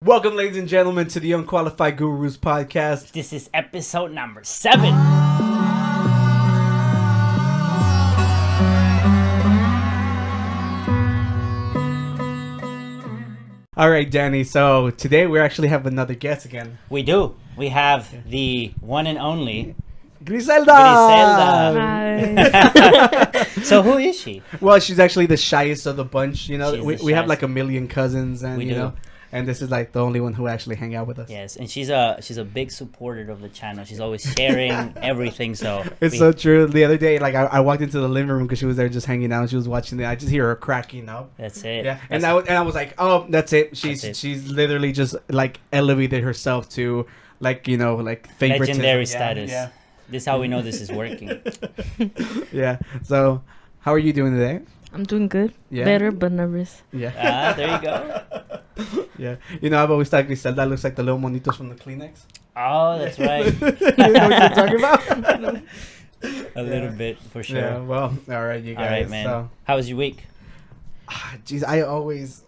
Welcome, ladies and gentlemen, to the Unqualified Gurus podcast. This is episode number 7. All right, Danny. So today we actually have another guest again. We do. We have the one and only Griselda. Hi. So who is she? Well, she's actually the shyest of the bunch. You know, She's the we have shyest. like a million cousins, and We you do. know, and this is like the only one who actually hang out with us. Yes, and she's a big supporter of the channel. She's always sharing everything. So It's so true. The other day, like I walked into the living room because she was there just hanging out. And she was watching it. I just hear her cracking up. That's it. Yeah, That's and I was like, oh, that's it. She's That's it. she's literally just like elevated herself to like like favoritism. legendary Yeah, status. Yeah, This is how we know this is working. yeah. So, how are you doing today? I'm doing good. Yeah. Better, but nervous. Yeah. There you go. Yeah. You know, I've always thought Griselda looks like the little monitos from the Kleenex. Oh, that's right. You know what you're talking about? A little bit for sure. Yeah. Well, all right, you guys. All right, man. So, How was your week? jeez, I always.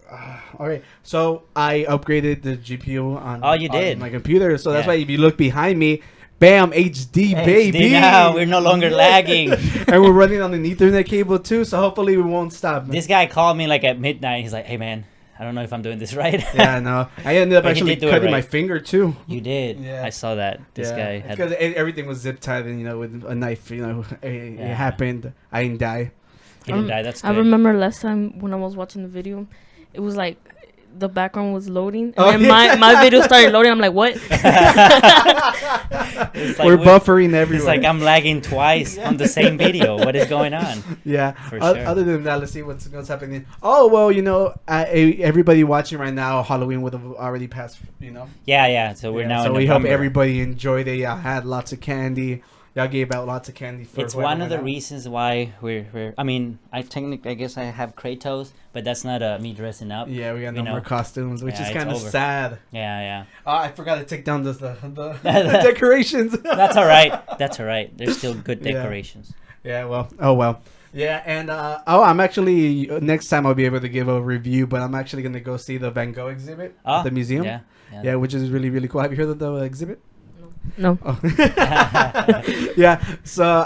All right. So I upgraded the GPU on. Oh, you on did? my computer. So that's Yeah. why if you look behind me, bam, HD, baby. Now we're no longer lagging. And we're running on an Ethernet cable too. So hopefully we won't stop. Man. This guy called me like at midnight. He's like, "Hey, man, I don't know if I'm doing this right." Yeah, no. I ended up But he actually did do it cutting my right. finger too. You did. Yeah. I saw that. This guy had. because everything was zip tied and with a knife. It Yeah. happened. I didn't die. He didn't die. That's good. I remember last time when I was watching the video, it was like the background was loading, and Oh, then yeah. my video started loading. I'm like, what? It's like We're we- buffering everywhere. It's like I'm lagging twice on the same video. What is going on? Yeah. For sure. Other than that, let's see what's happening. Oh well, everybody watching right now, Halloween would have already passed. Yeah. So we're now. So in we hope November. everybody enjoyed it. Y'all had lots of candy. Y'all gave out lots of candy. For It's whoever one of went the out. reasons why we're. I mean, I guess I have Kratos, but that's not me dressing up. Yeah, we got no you know. more costumes, which Yeah, is it's kind of over. sad. Yeah. Oh, I forgot to take down the decorations. That's all right. That's all right. There's still good Yeah. decorations. Yeah, well. Oh, well. Yeah, and I'm actually next time I'll be able to give a review, but I'm actually gonna go see the Van Gogh exhibit at the museum. Yeah. Which is really really cool. Have you heard of the exhibit? No. Oh. Yeah. So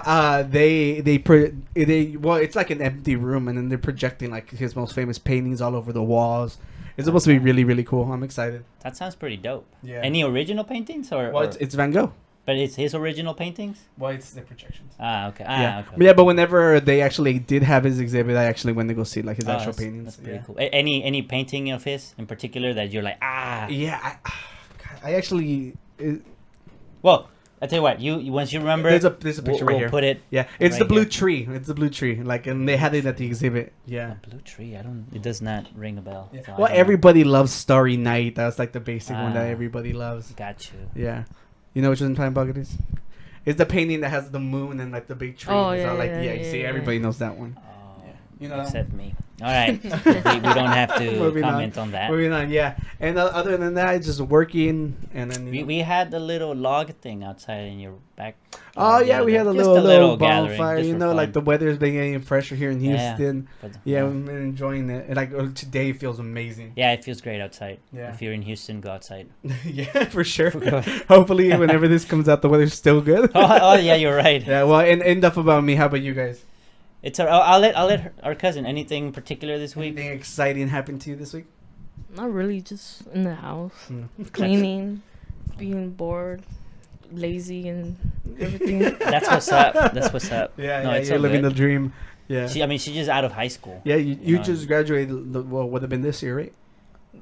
it's like an empty room, and then they're projecting like his most famous paintings all over the walls. It's supposed to be really really cool. I'm excited. That sounds pretty dope. Yeah. Any original paintings or? Well, or- it's Van Gogh. but it's his original paintings. Well, it's the projections. Okay. Yeah. Okay. Yeah, but whenever they actually did have his exhibit, I actually went to go see like his Oh, actual that's- paintings. That's pretty Yeah. cool. Any painting of his in particular that you're like Yeah, I actually. Well, I tell you what. You once you remember. There's a picture right we'll here. put it. Yeah, it's right the blue here. tree. It's the blue tree. Like, and they had it at the exhibit. Yeah. A blue tree. It does not ring a bell. Yeah. So I Well, don't know. everybody loves Starry Night. That's like the basic one that Ah. everybody loves. Got you. Yeah. You know which one I'm talking about it is? It's the painting that has the moon and like the big tree. Oh, It's yeah, all like, yeah, you see, yeah. everybody knows that one. Oh, You know that except me. All right. we don't have to Moving on. comment on that. Moving on, yeah. And other than that, it's just working, and then We had the little log thing outside in your back. Oh the yeah, other we day. had a Just little gathering, bonfire. just You for know, like fun. the weather's been getting fresher here in Yeah. Houston. But, Yeah, we've been enjoying it. And, like today feels amazing. Yeah, it feels great outside. Yeah. If you're in Houston, go outside. Yeah, for sure. oh, Hopefully, whenever this comes out, the weather's still good. oh, yeah, you're right. Yeah. Well, and enough about me. How about you guys? It's I'll let our cousin. Anything particular this week? Anything exciting happened to you this week? Not really. Just in the house, No. cleaning, being bored, lazy, and everything. That's what's up. That's what's up. Yeah, No, yeah, it's you're all living good. the dream. Yeah. She's just out of high school. Yeah, you know, just graduated. Well, would have been this year, right?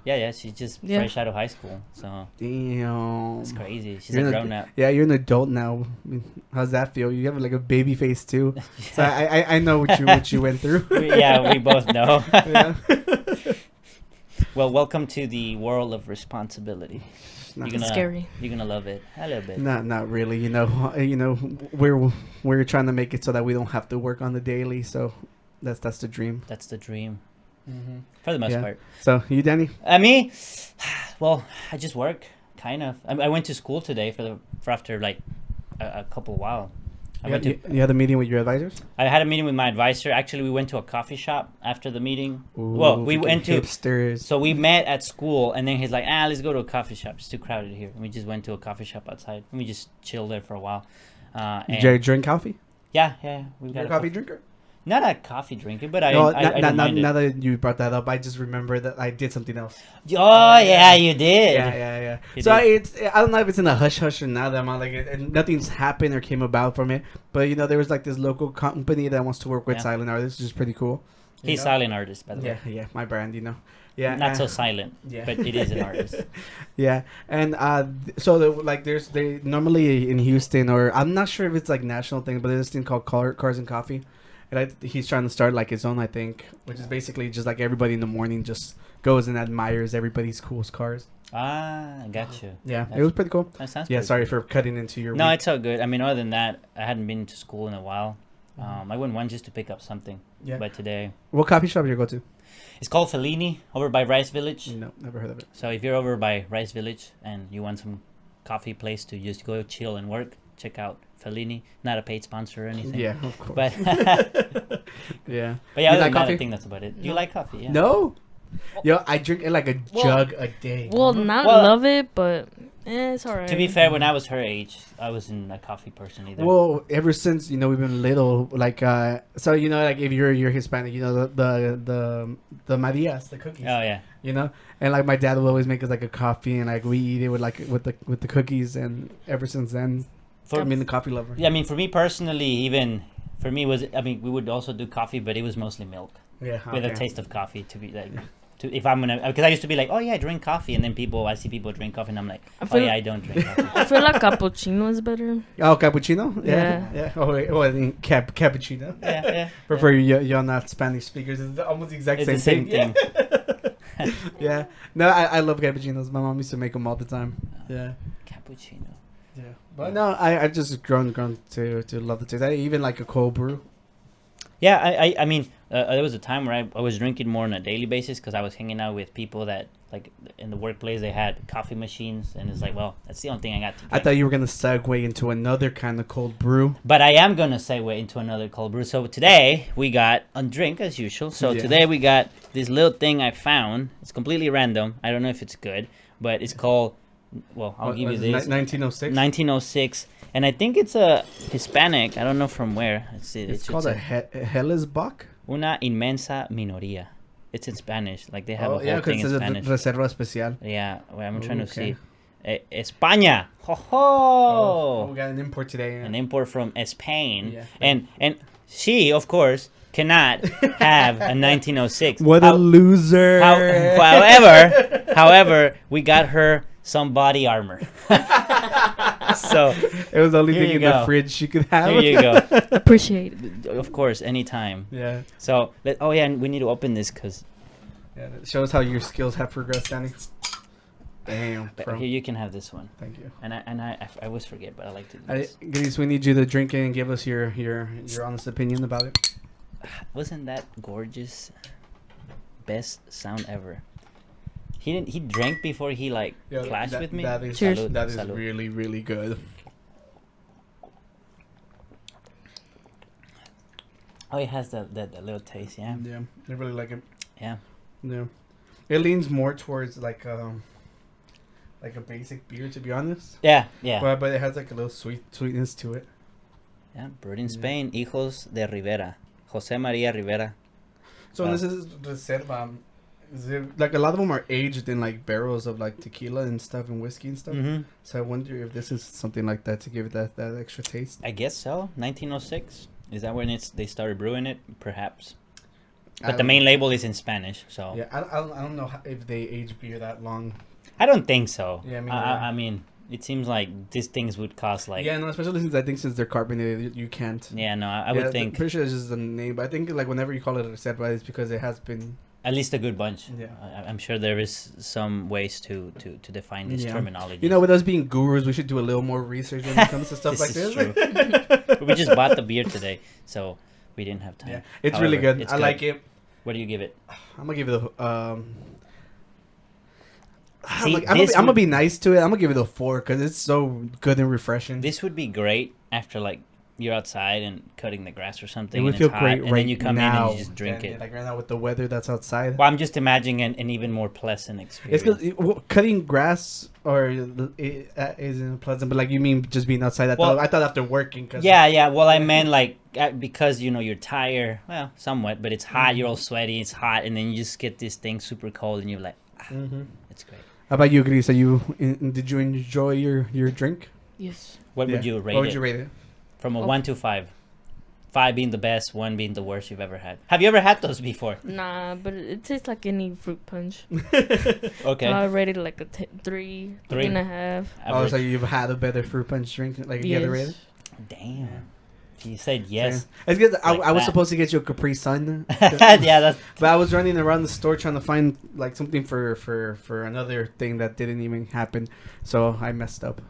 Yeah. She's just Yeah. fresh out of high school. So Damn. it's crazy. She's You're a an grown up. Yeah, you're an adult now. I mean, how's that feel? You have like a baby face too. So I know what you went through. We both know. Yeah. Well, welcome to the world of responsibility. Not, You're gonna, Scary. You're gonna love it a little bit. not really. You know, we're trying to make it so that we don't have to work on the daily. So that's the dream. That's the dream, Mm-hmm. for the most Yeah. part. So you, Danny? Me, well, I just work, kind of. I went to school today for after like a couple while. You had a meeting with your advisors? I had a meeting with my advisor. Actually, we went to a coffee shop after the meeting. Ooh, well, we went to hipsters. So we met at school, and then he's like, let's go to a coffee shop. It's too crowded here. And we just went to a coffee shop outside. And we just chilled there for a while. Did you drink coffee? Yeah. We You're a coffee drinker? Not a coffee drinker, but I now don't mind it. that you brought that up, I just remember that I did something else. Oh, yeah, you did. Yeah. You So did. I don't know if it's in a hush hush or now that I'm on, like, and nothing's happened or came about from it. But, there was like this local company that wants to work with silent artists, which is pretty cool. He's a silent artist, by the way. Yeah, my brand, Yeah. Not so silent, but it is an artist. Yeah, and they normally in Houston, or I'm not sure if it's like national thing, but there's this thing called Cars and Coffee. And he's trying to start like his own, I think, which is basically just like everybody in the morning just goes and admires everybody's coolest cars. I got you. Yeah, it was pretty cool. That sounds Yeah, pretty sorry cool. for cutting into your No, week. it's all good. I mean, other than that, I hadn't been to school in a while. I went one just to pick up something. Yeah. But today... What coffee shop did you go to? It's called Fellini, over by Rice Village. No, never heard of it. So if you're over by Rice Village and you want some coffee place to just go chill and work, check out Fellini. Not a paid sponsor or anything. Yeah, of course. But yeah. But yeah, You other like than that, coffee? I think that's about it. You like coffee? Yeah. No? Yo, I drink it like a jug a day. Well, love it, but it's alright. To be fair, when I was her age, I wasn't a coffee person either. Well, ever since we've been little, like so like if you're Hispanic, the Marias, the cookies. Oh yeah. And like my dad would always make us like a coffee, and like we eat it with the cookies, and ever since then, I've been a coffee lover. Yeah, I mean, for me personally, even for me we would also do coffee, but it was mostly milk. Yeah. With a taste of coffee to be like. If I'm gonna, because I used to be like, oh yeah, I drink coffee, and then I see people drink coffee, and I'm like, I don't drink coffee. I feel like cappuccino is better. Oh, cappuccino? Yeah. Oh, wait, I mean cappuccino. Yeah. For you're not Spanish speakers, it's almost the exact It's same the same thing. Yeah. No, I love cappuccinos. My mom used to make them all the time. Yeah. Cappuccino. Yeah. But no, I've just grown to love the taste. I even like a cold brew. Yeah, I mean, there was a time where I was drinking more on a daily basis because I was hanging out with people that, like, in the workplace, they had coffee machines, and it's like, well, that's the only thing I got to drink. I thought you were going to segue into another kind of cold brew. But I am going to segue into another cold brew. So today, we got a drink, as usual. So today, we got this little thing I found. It's completely random. I don't know if it's good, but it's called, well, I'll give you this. 1906? 1906. And I think it's a Hispanic. I don't know from where. It's called a Hellesbach? Una inmensa minoría. It's in Spanish. Like they have a whole thing in Spanish. Reserva especial. Yeah, well, I'm trying to see. España. Ho ho! We got an import today. An import from Spain. Yeah. And she, of course, cannot have a 1906. What a loser! However, we got her some body armor. So it was the only here thing you in go. the fridge she could have. Here you go. Appreciate it. Of course, anytime. Yeah. So and we need to open this because. Yeah, it shows how your skills have progressed, Danny. Damn. But here you can have this one. Thank you. And I always forget, but I like to do this. Guys, we need you to drink it and give us your honest opinion about it. Wasn't that gorgeous? Best sound ever. He drank before he clashed with me. That is, Cheers. that is Salud. really, really good. Oh, it has that little taste, yeah. Yeah, I really like it. Yeah. Yeah, it leans more towards like a basic beer, to be honest. Yeah. But it has like a little sweetness to it. Yeah, brewed in Spain, Hijos de Rivera, Jose Maria Rivera. So this is Reserva. Like a lot of them are aged in like barrels of like tequila and stuff and whiskey and stuff. Mm-hmm. So I wonder if this is something like that to give it that extra taste. I guess so. 1906. Is that when they started brewing it? Perhaps. But the main label is in Spanish, so. Yeah, I don't know if they age beer that long. I don't think so. Yeah, I mean, it seems like these things would cost like. Yeah, no, especially since they're carbonated, you can't. Yeah, no, I would think. I'm pretty sure it's just the name, but I think like whenever you call it a reserva, it's because it has been. At least a good bunch. Yeah. I'm sure there is some ways to define this terminology. With us being gurus, we should do a little more research when it comes to stuff like this. True. We just bought the beer today, so we didn't have time. Yeah, it's really good. I like it. What do you give it? I'm gonna give it a. See, I'm gonna be nice to it. I'm gonna give it a 4 because it's so good and refreshing. This would be great after you're outside and cutting the grass or something. It would and feel it's hot, great and right then you come in now. and you just drink it. Like right now with the weather that's outside. Well, I'm just imagining an even more pleasant experience. It's because cutting grass isn't pleasant, but like you mean just being outside. I thought after working. Yeah. Well, I meant like because you're tired. Well, somewhat, but it's hot. You're all sweaty. It's hot, and then you just get this thing super cold, and you're like, it's great. How about you, Gris? Did you enjoy your drink? Yes. What would you rate it? What would you rate it? From a 1 to 5. 5 being the best, 1 being the worst you've ever had. Have you ever had those before? Nah, but it tastes like any fruit punch. Okay. I rated like a 3, 3.5. Oh, so you've had a better fruit punch drink, like you had rated? Damn. You said yes. It's good. Like I was supposed to get you a Capri Sun. Yeah, but I was running around the store trying to find like something for another thing that didn't even happen, so I messed up.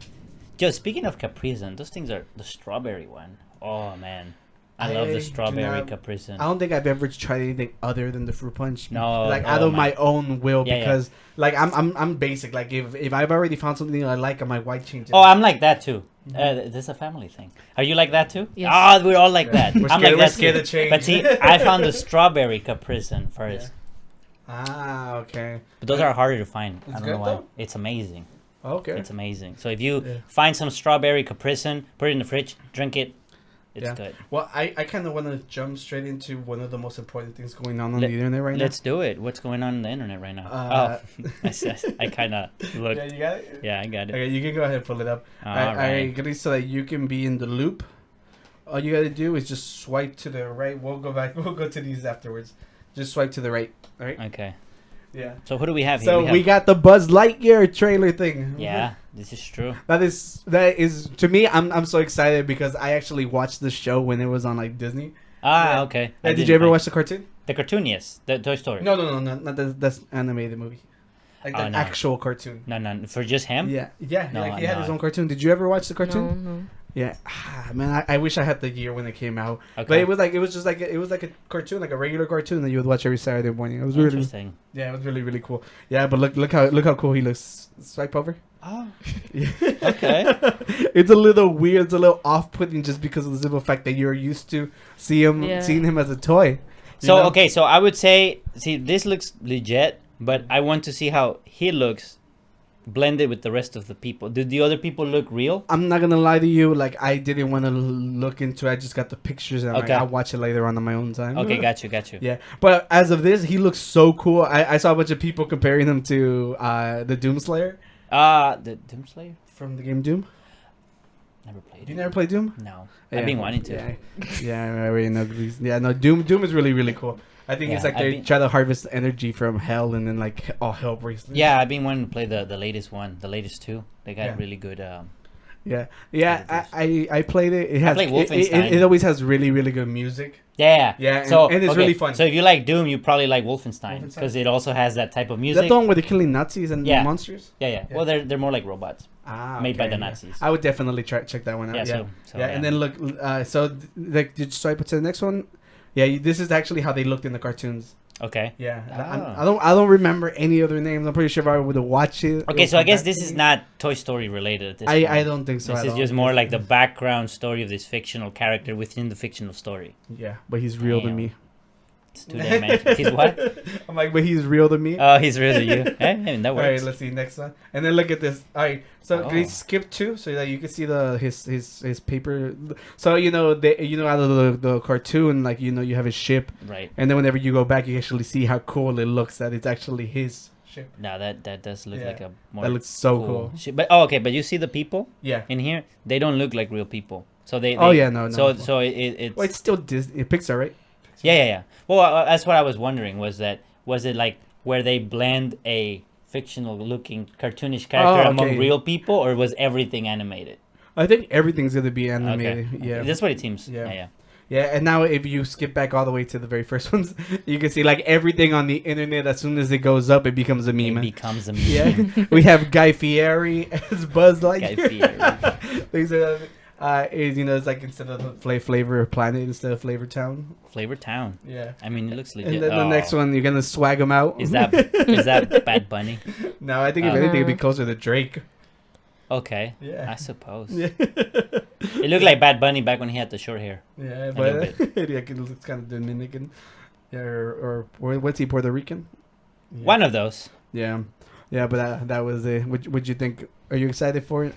Joe, speaking of Capri Sun, those things are the strawberry one. Oh man, I love the strawberry Capri Sun. I don't think I've ever tried anything other than the fruit punch. No, like out of my own will, Yeah, because like I'm basic. Like if I've already found something I like, I might white change it. Oh, I'm like that too. This is a family thing. Are you like that too? Yes. Oh, we're all like that. I'm like that scared too. to change. But see, I found the strawberry Capri Sun first. Ah, okay. But those are harder to find. It's I don't good know why. though? It's amazing. Okay. It's amazing. So if you find some strawberry Capri Sun, put it in the fridge, drink it. It's good. Well, I kind of want to jump straight into one of the most important things going on the internet right now. Let's do it. What's going on the internet right now? I kind of look. Yeah, you got it? Yeah, I got it. Okay, you can go ahead and pull it up. Right. I so that you can be in the loop. All you got to do is just swipe to the right. We'll go back. We'll go to these afterwards. Just swipe to the right. All right? Okay. Yeah. So who do we have here? So we got the Buzz Lightyear trailer thing. Yeah, this is true. That is to me. I'm so excited because I actually watched the show when it was on like Disney. Okay. Did you ever watch the cartoon? The cartoon, yes. The Toy Story. No, not that's animated movie. Like the actual cartoon. No, for just him. Yeah. No, Like he had his own cartoon. Did you ever watch the cartoon? No. Yeah, man, I wish I had the year when it came out. Okay. But it was like a cartoon, like a regular cartoon that you would watch every Saturday morning. It was really interesting. Yeah, it was really cool. Yeah, but look how cool he looks. Swipe over. Oh. Yeah. Okay. It's a little weird. It's a little off-putting just because of the simple fact that you're used to seeing him as a toy. So okay, so I would say, this looks legit, but I want to see how he looks blended with the rest of the people. Do the other people look real? I'm not gonna lie to you. Like I didn't want to look into it. I just got the pictures and I'll watch it later on my own time. Okay, got you. Yeah, but as of this, he looks so cool. I saw a bunch of people comparing him to the Doomslayer. The Doomslayer from the game Doom. Never played. You never played Doom? No, I've been wanting to. Yeah, I already know. Yeah, no, Doom is really cool. I think it's like they try to harvest energy from hell and then like all hell breaks loose. Yeah, I've been wanting to play the latest one, the latest two. They got really good. I played it. I played Wolfenstein. It always has really good music. Yeah. And it's really fun. So if you like Doom, you probably like Wolfenstein because it also has that type of music. Is that the one where they're killing Nazis and monsters? Yeah. Well, they're more like robots. Made by the Nazis. I would definitely check that one out. And then look. Did you swipe to the next one? Yeah, this is actually how they looked in the cartoons. Okay. Yeah. I don't remember any other names. I'm pretty sure if I would have watched it. Okay, so I guess this is not Toy Story related at this point. I don't think so. This is just more like the background story of this fictional character within the fictional story. Yeah, but he's real to me. It's 2D. He's what? I'm like, but he's real to me. Oh, he's real to you. I mean, that works. All right, let's see next one. And then look at this. All right, so can you skip 2 so that you can see his paper? So out of the cartoon, like you have his ship, right? And then whenever you go back, you actually see how cool it looks. That it's actually his ship. Now that does look like a more. That looks so cool. Ship. But but you see the people? Yeah. In here, they don't look like real people. So they. No. So it's. Well, it's still Disney, Pixar, right? Yeah. Well, that's what I was wondering. Was it like where they blend a fictional looking cartoonish character among real people, or was everything animated? I think everything's gonna be animated. Okay. Yeah, that's what it seems. Yeah. And now if you skip back all the way to the very first ones, you can see like everything on the internet. As soon as it goes up, it becomes a meme. Yeah. We have Guy Fieri as Buzz Lightyear. Guy Fieri. Things are. It's like instead of Flavor Planet, instead of Flavor Town. Flavor Town. Yeah. I mean, it looks legit. And then the next one, you're gonna swag them out. Is that Bad Bunny? No, I think if anything, it'd be closer to Drake. Okay. Yeah. I suppose. Yeah. It looked like Bad Bunny back when he had the short hair. Yeah, little but it looks kind of Dominican. Yeah, or what's he, Puerto Rican? Yeah. One of those. Yeah. Yeah, but that was it. Would you think? Are you excited for it?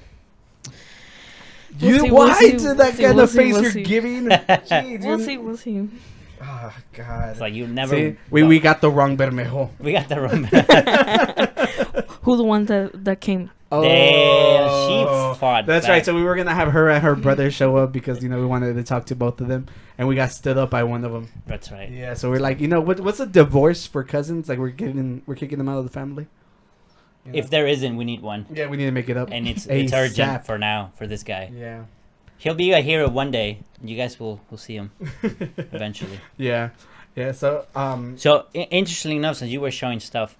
Why to that kind of face you're giving? Jeez, We'll see. Oh, God. It's like you never. See, we got the wrong Bermejo. We got the wrong. Who the one that came? Damn, she fought. That's back. right. So we were gonna have her and her brother show up because we wanted to talk to both of them, and we got stood up by one of them. That's right. Yeah. So we're like, what's a divorce for cousins? Like we're kicking them out of the family. You know? If there isn't, we need one. Yeah, we need to make it up. And it's ASAP. urgent for now for this guy. Yeah. He'll be a hero one day. You guys will see him eventually. Yeah. Yeah. So So interestingly enough, since you were showing stuff,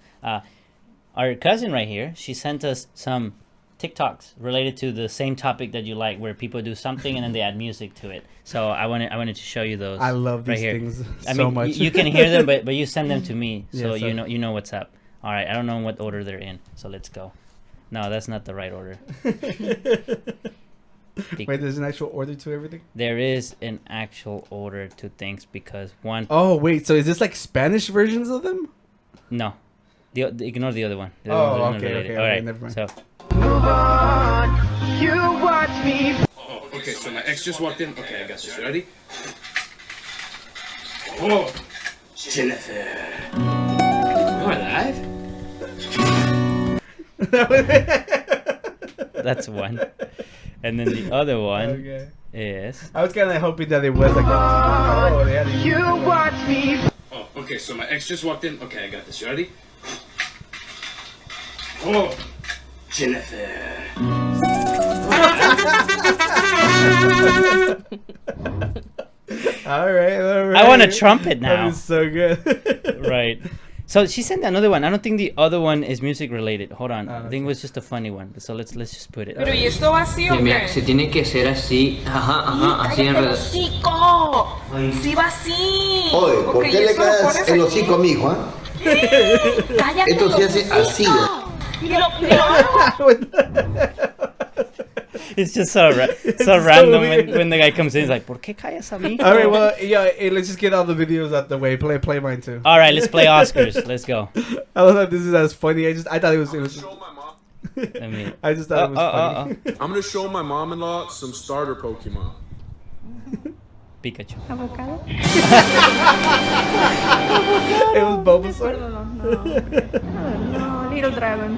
our cousin right here, she sent us some TikToks related to the same topic that you like, where people do something and then they add music to it. So I wanted to show you those. I love right these here. things I so mean, much. you can hear them, but you send them to me, so Yeah, so- you know what's up. All right, I don't know what order they're in, so let's go. No, that's not the right order. Wait, there's an actual order to everything? There is an actual order to things because one. Oh, wait. So is this like Spanish versions of them? No, ignore the other one. The Oh, other one's not okay, related. okay, All okay, right, never mind. so Move on, you watch me. Oh, okay, so my ex just walked in. Okay, I got this. Ready? Oh, Jennifer. You're alive? that's one, and then the other one Okay. is. I was kind of hoping that it was like oh, they had You watch me. Oh, okay, so my ex just walked in. Okay, I got this. You ready? Oh, Jennifer. all right. I want a trumpet That now. is so good. Right. So she sent another one. I don't think the other one is music related. Hold on. I think okay. it was just a funny one. So let's just put it. Pero ¿y esto va así o Mira, qué? se tiene que hacer así, ajá, así ¡Cállate el enredado. hocico! ¡Sí va así! Oye, ¿por Ok, qué ¿y le esto lo caes pones el aquí? hocico a mi hijo? ¡Cállate Esto se el hace así. hocico! Y lo It's just so random when the guy comes in. He's like, ¿Por qué callas a mí? All right. Well, yeah. Let's just get all the videos out the way. Play mine too. All right, let's play Oscars. Let's go. I don't know if this is as funny. I thought it was. Show my mom. I mean, I just thought it was funny. I'm gonna show my mom-in-law some starter Pokemon. Pikachu. It was Bulbasaur. No, Little Dragon.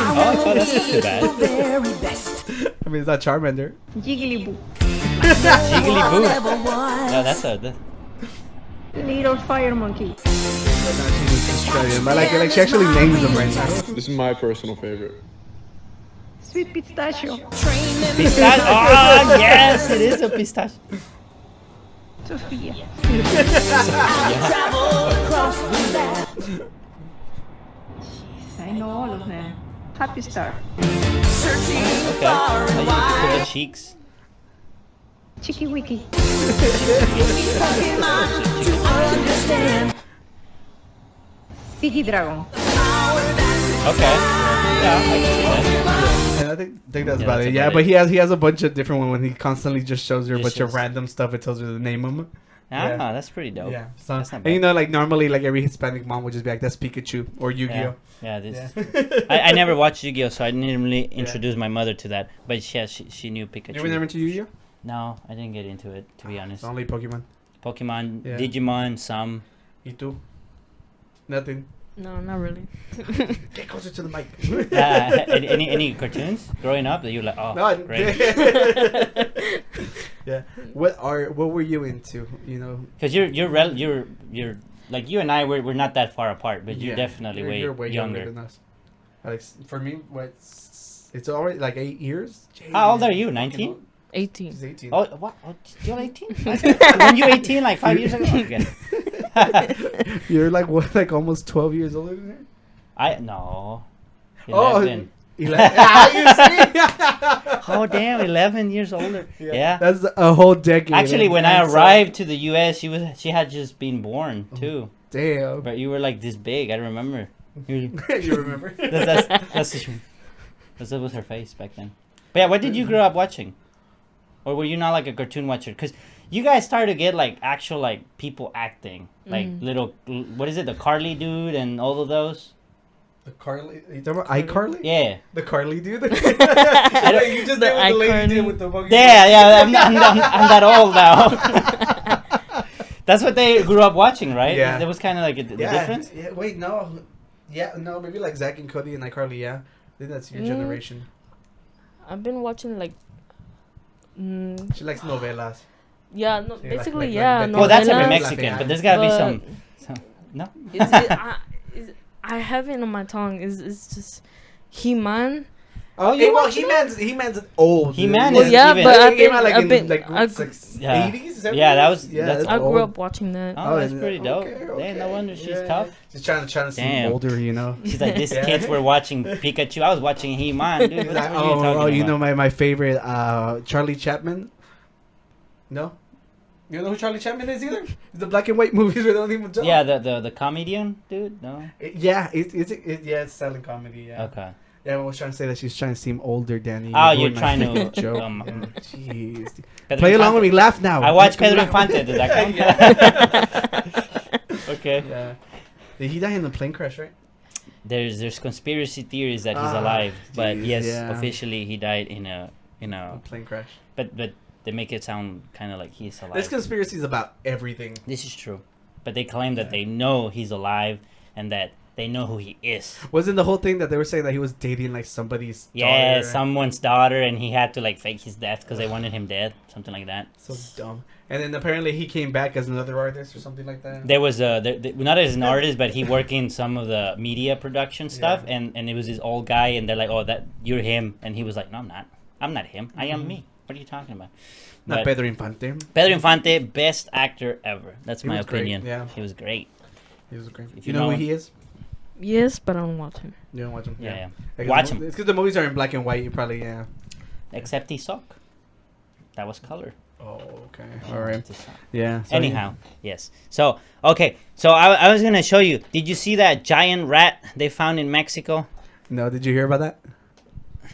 Oh, so that's not too bad. Very best. I mean, it's not Charmander. Jigglypuff. Jigglypuff. No, that's a. Little Fire Monkey. I like it. Like she actually names them right now. This is my personal favorite. Sweet Pistachio. Pistachio. Oh, yes, it is a pistachio. Sofia. I know all of them. Happy Star. Okay. Oh, you can put the cheeks. Chicky Wiki. Siggy Dragon. Okay. Yeah, I can see that. And I think that's Yeah, about that's it. Yeah, about but it. he has a bunch of different ones when he constantly just shows her a Just bunch of shows- random stuff. It tells her to name them. Ah, Yeah. that's pretty dope. Yeah, so, That's not and you bad. know, like normally, like every Hispanic mom would just be like, "That's Pikachu" or Yu-Gi-Oh. Yeah, this. Yeah. I never watched Yu-Gi-Oh, so I didn't really introduce my mother to that. But she knew Pikachu. You were never into Yu-Gi-Oh? No, I didn't get into it, to be honest. Only Pokemon. Pokemon, Yeah. Digimon, some. You too? Nothing. No, not really. Get closer to the mic. Any cartoons growing up that you were like, oh, No, great? Yeah. What were you into? You know. Because you're like you and I we're not that far apart, but you're Yeah. definitely You're way younger younger. than us. Like for me, it's already like 8 years. How old Jeez, are you? fucking 19? old. 18. She's 18. Oh, what? Oh, you're 18? When you 18, like 5 years ago? Okay. You're like what? Like almost 12 years older than her. No. Oh, 11. 11. Ah, Oh, damn, 11 years older. you see? Yeah. That's a whole decade. Actually, when I That's, arrived to the U.S., she had just been born too. damn. But you were like this big. I remember. You- You remember? that was her face back then. But yeah, what did you grow up watching? Or were you not like a cartoon watcher? Because you guys started to get like actual like people acting. Like little, what is it? The Carly dude and all of those? The Carly? You talking about iCarly? Yeah. The Carly dude? You just did what the lady did with the Pokemon. Yeah, I'm that old now. That's what they grew up watching, right? Yeah. There was kind of like the difference? Yeah, wait, no. Yeah, no, maybe like Zack and Cody and iCarly, yeah. I think that's your generation. I've been watching like. She likes novelas. Yeah, no, So basically, like yeah. Betty Well, that's every novelas, Mexican, but there's gotta be some. No? I have it on my tongue. It's just He-Man. Oh, you well, watch He-Man's old. He-Man Well, is yeah, even- but It I've came been, out like I've in been, like I, 80s, Yeah. 70s? Yeah, that's I old. grew up watching that. Oh, that's and- pretty dope. okay. No wonder she's Yeah. tough. She's trying to seem Damn. older, you know. She's like, these Yeah. kids were watching Pikachu. I was watching He-Man, dude. What are you talking about? You know my favorite Charlie Chaplin? No? You don't know who Charlie Chaplin is either? It's the black and white movies we don't even talk. Yeah, the comedian dude. No. It's silent comedy. Yeah. Okay. Yeah, I was trying to say that she's trying to seem older, Danny. Oh, doing you're my trying favorite to. joke. Jeez. Yeah. Play along with me. Laugh now. I watched Pedro Laugh. Infante. Does that count? Okay. Yeah. Did he die in a plane crash, right? There's conspiracy theories that he's alive, but jeez, yes, yeah. officially he died in a A plane crash. but they make it sound kind of like he's alive. There's conspiracies about everything. This is true, but they claim that they know he's alive and that they know who he is. Wasn't the whole thing that they were saying that he was dating like somebody's Yeah, daughter? someone's daughter, and he had to like fake his death because they wanted him dead, something like that. So dumb. And then apparently he came back as another artist or something like that. There was not as an artist, but he worked in some of the media production stuff, and it was this old guy, and they're like, "Oh, that you're him," and he was like, "No, I'm not him. I am me. What are you talking about?" Not But Pedro Infante. Pedro Infante, best actor ever. That's He my was great, opinion. yeah. He was great. He was great. If You you know know who he is? Yes, but I don't watch him. You don't watch him? Yeah. Like, Watch him. It's because the movies are in black and white. You probably, yeah. Except he suck. That was color. Oh, okay. All right. He suck. Yeah. So Anyhow, yes. So, okay. So I was going to show you. Did you see that giant rat they found in Mexico? No, did you hear about that?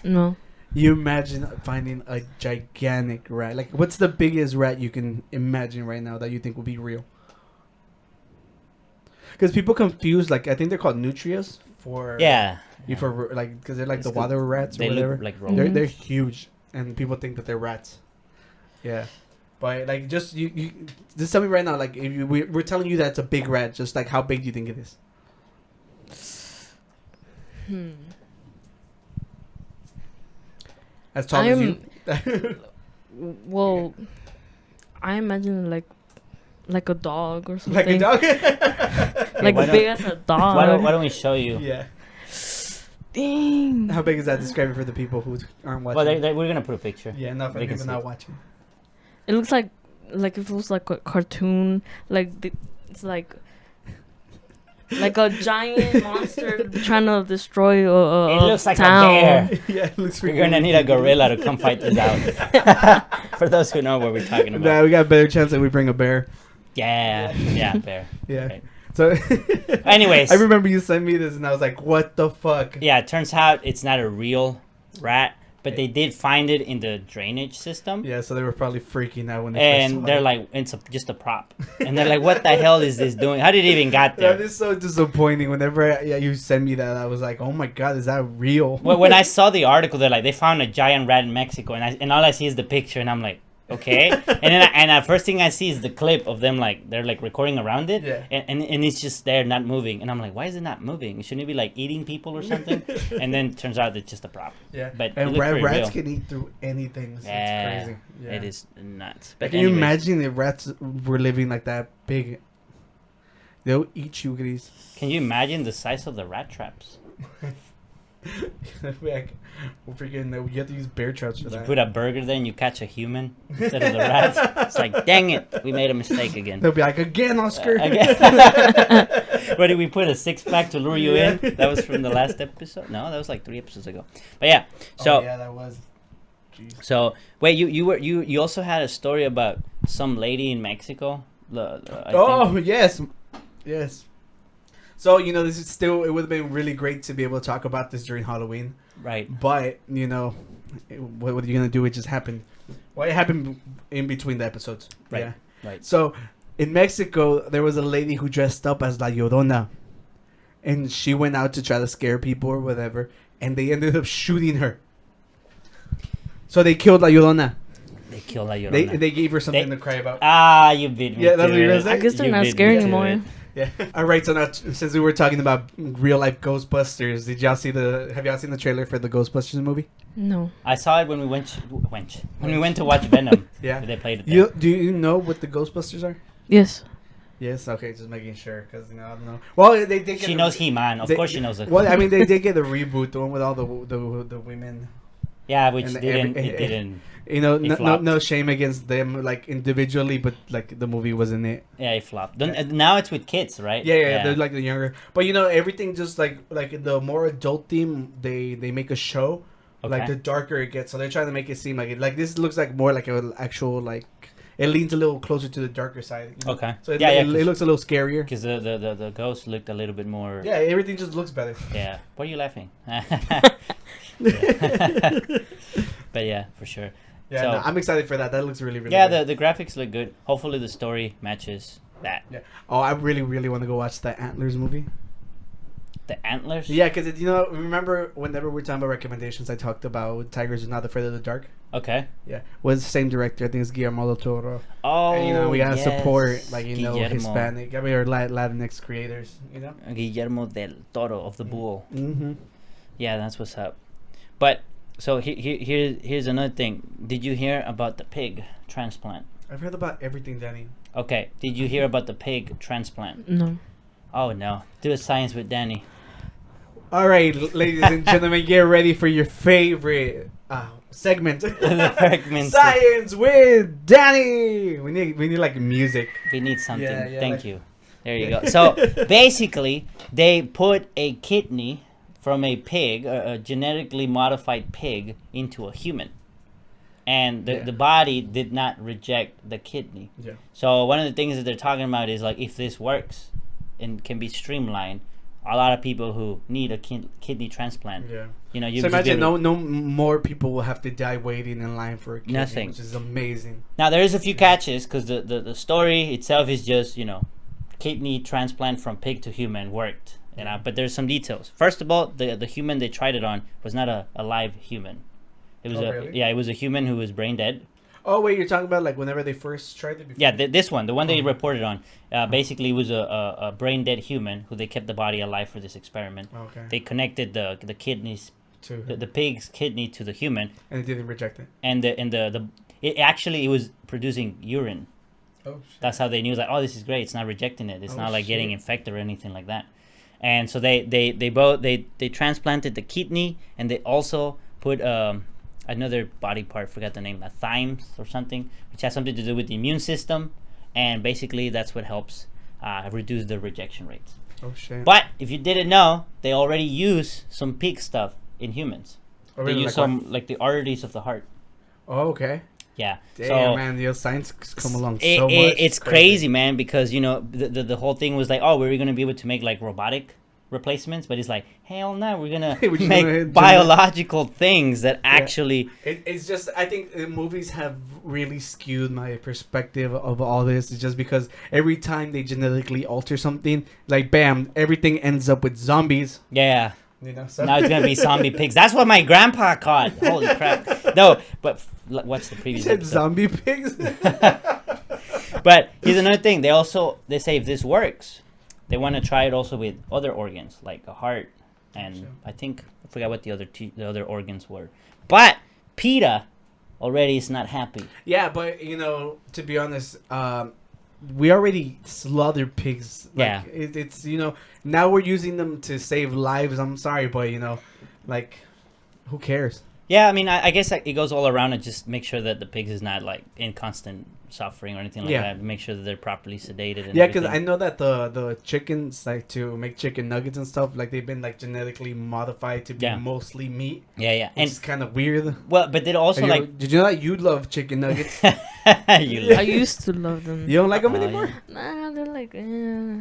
No. You imagine finding a gigantic rat. Like, what's the biggest rat you can imagine right now that you think will be real? Because people confuse, like, I think they're called nutrias for Yeah. for like because they're like It's the good. water rats or They whatever. look like Mhm. robots. They're huge, and people think that they're rats. Yeah, but like just you just tell me right now, like if we're telling you that it's a big rat, just like how big do you think it is? As tall as you? Well, I imagine like a dog or something. Like a dog? Like why big as a dog. Why don't we show you? Yeah. Dang. How big is that? Describe it for the people who aren't watching. Well, we're going to put a picture. Yeah, not for They can people see not it. watching. It looks like if it was like a cartoon, it's like a giant monster trying to destroy It looks like town. a bear. Yeah, it looks We're freaking going to need a gorilla to come fight this out. For those who know what we're talking Nah, about. we got a better chance that we bring a bear. Yeah, bear. Yeah. Right. So, Anyways. I remember you sent me this, and I was like, "What the fuck?" Yeah, it turns out it's not a real rat, but they did find it in the drainage system. Yeah, so they were probably freaking out when they first And saw they're it. like, it's just a prop. And they're like, what the hell is this doing? How did it even got That there? is so disappointing. Whenever you send me that, I was like, "Oh my god, is that real?" Well, when I saw the article, they're like, they found a giant rat in Mexico. And all I see is the picture, and I'm like, okay. And the first thing I see is the clip of them, like, they're like recording around it. Yeah. And it's just there, not moving. And I'm like, why is it not moving? Shouldn't it be like eating people or something? And then it turns out it's just a prop. Yeah, But it and looked pretty rats real. can eat through anything. So Yeah, it's crazy. Yeah. it is nuts. Like, But can you anyways, imagine if rats were living like that big? They'll eat you, Gris. Can you imagine the size of the rat traps? Like, freaking, you have to use bear traps for You that. put a burger there and you catch a human instead of the rats. It's like, dang it, we made a mistake again. They'll be like, "Again, Oscar." Again. What did we put a six-pack to lure you in? That was from the last episode. No, that was like 3 episodes ago. But yeah, so Oh, yeah, that was. Jeez. so wait, you also had a story about some lady in Mexico. I think. Yes. So this is still. It would have been really great to be able to talk about this during Halloween, Right. but what are you gonna do? It just happened. Well, it happened in between the episodes. Right. Yeah. Right. So, in Mexico, there was a lady who dressed up as La Llorona, and she went out to try to scare people or whatever, and they ended up shooting her. So they killed La Llorona. They killed La Llorona. They gave her something to cry about. You beat me. Yeah, that's to what you're it. gonna say? I guess they're You not beat scary me to anymore. it. Yeah. All right. So now, since we were talking about real life Ghostbusters, have y'all seen the trailer for the Ghostbusters movie? No. I saw it when we went to watch Venom. Yeah. They played it there. Do you know what the Ghostbusters are? Yes. Yes. Okay. Just making sure, because I don't know. Well, they did. She knows He-Man. Of course, she knows it. Well, I mean, they did get a reboot, the one with all the women. Yeah, which And didn't. You know, It flopped. no shame against them, like individually, but like the movie wasn't it. Yeah, it flopped. Now it's with kids, right? Yeah, they're like the younger. But everything just like the more adult theme they make a show, like Okay. the darker it gets. So they're trying to make it seem like this looks like more like an actual like it leans a little closer to the darker side. Okay. So it looks a little scarier. Because the ghost looked a little bit more. Yeah, everything just looks better. Yeah. Why are you laughing? But yeah, for sure. Yeah, So- no, I'm excited for that. That looks really, really Yeah, good. the graphics look good. Hopefully the story matches that. Yeah. Oh, I really, really want to go watch the Antlers movie. The antlers. Yeah, because remember whenever we're talking about recommendations, I talked about Tigers Are Not Afraid of the Dark. Okay. Yeah, was the same director. I think it's Guillermo del Toro. Oh. And we gotta yes. support Guillermo. Hispanic, or Latinx creators. Guillermo del Toro of the Bull. Mm-hmm. Yeah, that's what's up. But so here's another thing. Did you hear about the pig transplant? I've heard about everything, Danny. Okay. Did you hear about the pig transplant? No. Oh no. Do a science with Danny. All right, ladies and gentlemen, get ready for your favorite segment. Segment. Science with Danny. We need like music. We need something. Yeah, Thank like- you. There you go. So basically, they put a kidney from a pig, a genetically modified pig, into a human, and the body did not reject the kidney. Yeah. So one of the things that they're talking about is like, if this works and can be streamlined, a lot of people who need a kidney transplant, Yeah. you So just be imagine able- no more people will have to die waiting in line for a kidney, Nothing. which is amazing. Now there is a few catches, because the story itself is just kidney transplant from pig to human worked, but there's some details. First of all, the human they tried it on was not a live human. It was really? it was a human who was brain dead. Oh wait, you're talking about like whenever they first tried it before? Yeah, this one, the one they reported on, basically was a brain dead human who they kept the body alive for this experiment. Okay. They connected the kidneys, To the pig's kidney to the human, and it didn't reject it. and it was producing urine. Oh shit. That's how they knew, like, oh, this is great. It's not rejecting it. It's Oh, not like getting shit. infected or anything like that. And so they transplanted the kidney, and they also put another body part, forgot the name, a thymus or something, which has something to do with the immune system, and basically that's what helps reduce the rejection rates. Oh shit. But if you didn't know, they already use some pig stuff in humans. Oh, They really? use Like some like the arteries of the heart. Oh, okay. Yeah. Damn, so man, science come along it, so much. it's crazy, man, because the whole thing was like, oh, we're gonna be able to make like robotic replacements, but it's like, hell no, we're gonna We're just make gonna biological things that actually. It's just, I think movies have really skewed my perspective of all this. It's just because every time they genetically alter something, like bam, everything ends up with zombies. Yeah. So. Now it's gonna be zombie pigs. That's what my grandpa caught. Holy crap! No, but what's the You previous? said episode? zombie pigs. But here's another thing. They say if this works, they want to try it also with other organs like a heart, and Sure. I forgot what the other organs were. But PETA already is not happy. Yeah, but to be honest, we already slaughter pigs. Like, Yeah. it's now we're using them to save lives. I'm sorry, but like, who cares? Yeah, I mean, I guess it goes all around, and just make sure that the pigs is not like in constant suffering or anything like Yeah. that. Make sure that they're properly sedated. And Yeah, because everything. I know that the chickens, like to make chicken nuggets and stuff, like they've been like genetically modified to be Yeah. mostly meat, Yeah, which is kind of weird. well, but then also Did you know that you love chicken nuggets? you I used to love them. You don't like them Oh, anymore? Nah, they're like,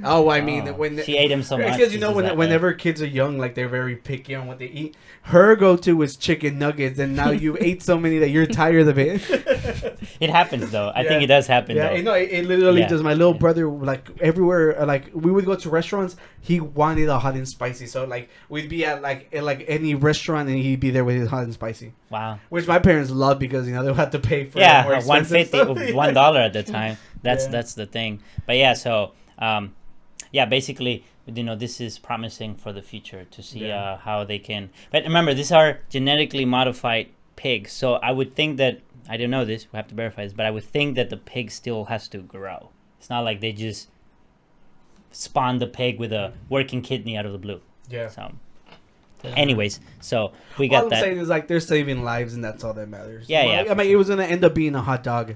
Oh, I mean, when she ate him so much. it's because you she's know just that way. whenever kids are young, like they're very picky on what they eat. Her go-to was chicken nuggets, and now you ate so many that you're tired of it. It happens though. I Yeah. think it does happen Yeah, though. no, it literally Yeah. does. My little brother, like everywhere, like we would go to restaurants, he wanted a hot and spicy. So like we'd be at like any restaurant, and he'd be there with his hot and spicy, Wow. which my parents loved because you know they would have to pay for more Yeah, expensive stuff. $1 at the time. Yeah. That's the thing. But yeah, so yeah, basically, you know, this is promising for the future to see Yeah. how they can. But remember, these are genetically modified pigs, so I would think that I don't know this. We have to verify this, but I would think that the pig still has to grow. It's not like they just spawn the pig with a working kidney out of the blue. Yeah. So, anyways, so we All got I'm that. saying is like they're saving lives, and that's all that matters. Yeah, Well, yeah, I for mean, it was gonna end up being a hot dog.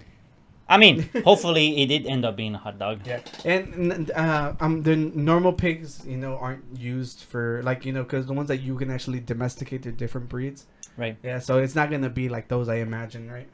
I mean, hopefully, it did end up being a hot dog. Yeah, and the normal pigs, you know, aren't used for like you know because the ones that you can actually domesticate, they're different breeds. Right. Yeah, so it's not gonna be like those, I imagine, right?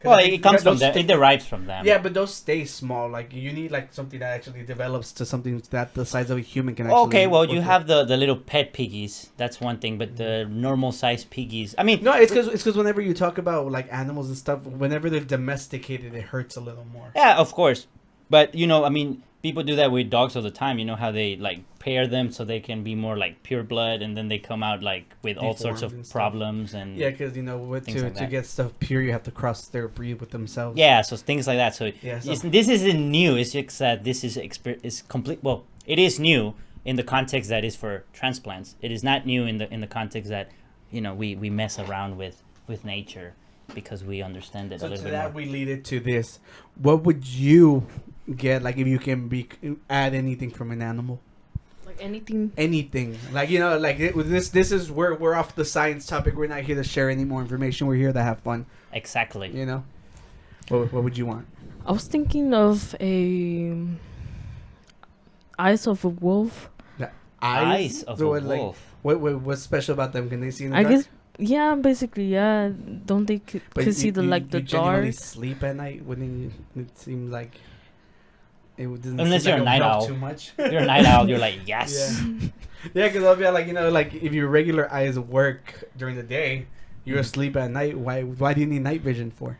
'Cause Well, I think it comes from those them. stay- It derives from them. Yeah, but those stay small. Like you need like something that actually develops to something that the size of a human can actually. Okay, well, you work have the little pet piggies. That's one thing, but the normal size piggies. I mean, with. No, it's because whenever you talk about like animals and stuff, whenever they're domesticated, it hurts a little more. yeah, of course. But, you know, I mean, people do that with dogs all the time. You know how they, like, pair them so they can be more, like, pure blood, and then they come out, like, with all sorts Deformed and of stuff. problems. And Yeah, because you know Things like to that. get stuff pure, you have to cross their breed with themselves. Yeah, so things like that. So, Yeah, so- this isn't new. It's just that this is complete. Well, it is new in the context that is for transplants. It is not new in the context that, you know, we mess around with nature because we understand it a So little to bit that, more. we lead it to this. What would you get, like, if you can add anything from an animal? like anything. Anything. Like, you know, like, this is where we're off the science topic. We're not here to share any more information. We're here to have fun, Exactly. you know? What would you want? I was thinking of eyes of a wolf. Eyes of a So what, like, wolf. what's special about them? Can they see in the I dark? guess. Yeah, basically, yeah. Don't they But could see the like the you genuinely dark? sleep at night? Wouldn't it seem like it doesn't Unless seem you're like a it'll night help owl. too much? You're a night owl. You're like, yes. Yeah, because I'll be like, you know, like if your regular eyes work during the day, you're asleep at night. Why do you need night vision for?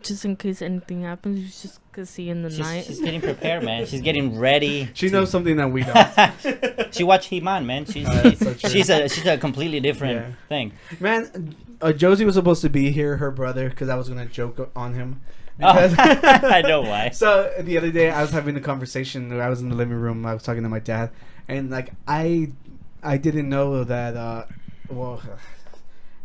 Just in case anything happens, you just could see in the night. She's getting prepared, man. She's getting ready. She knows something that we don't. She watched He-Man, man. She's That's so true. she's a completely different Yeah. thing. Man, Josie was supposed to be here, her brother, because I was gonna joke on him. Oh, Because I know why. So the other day I was having a conversation. I was in the living room. I was talking to my dad, and like I didn't know that.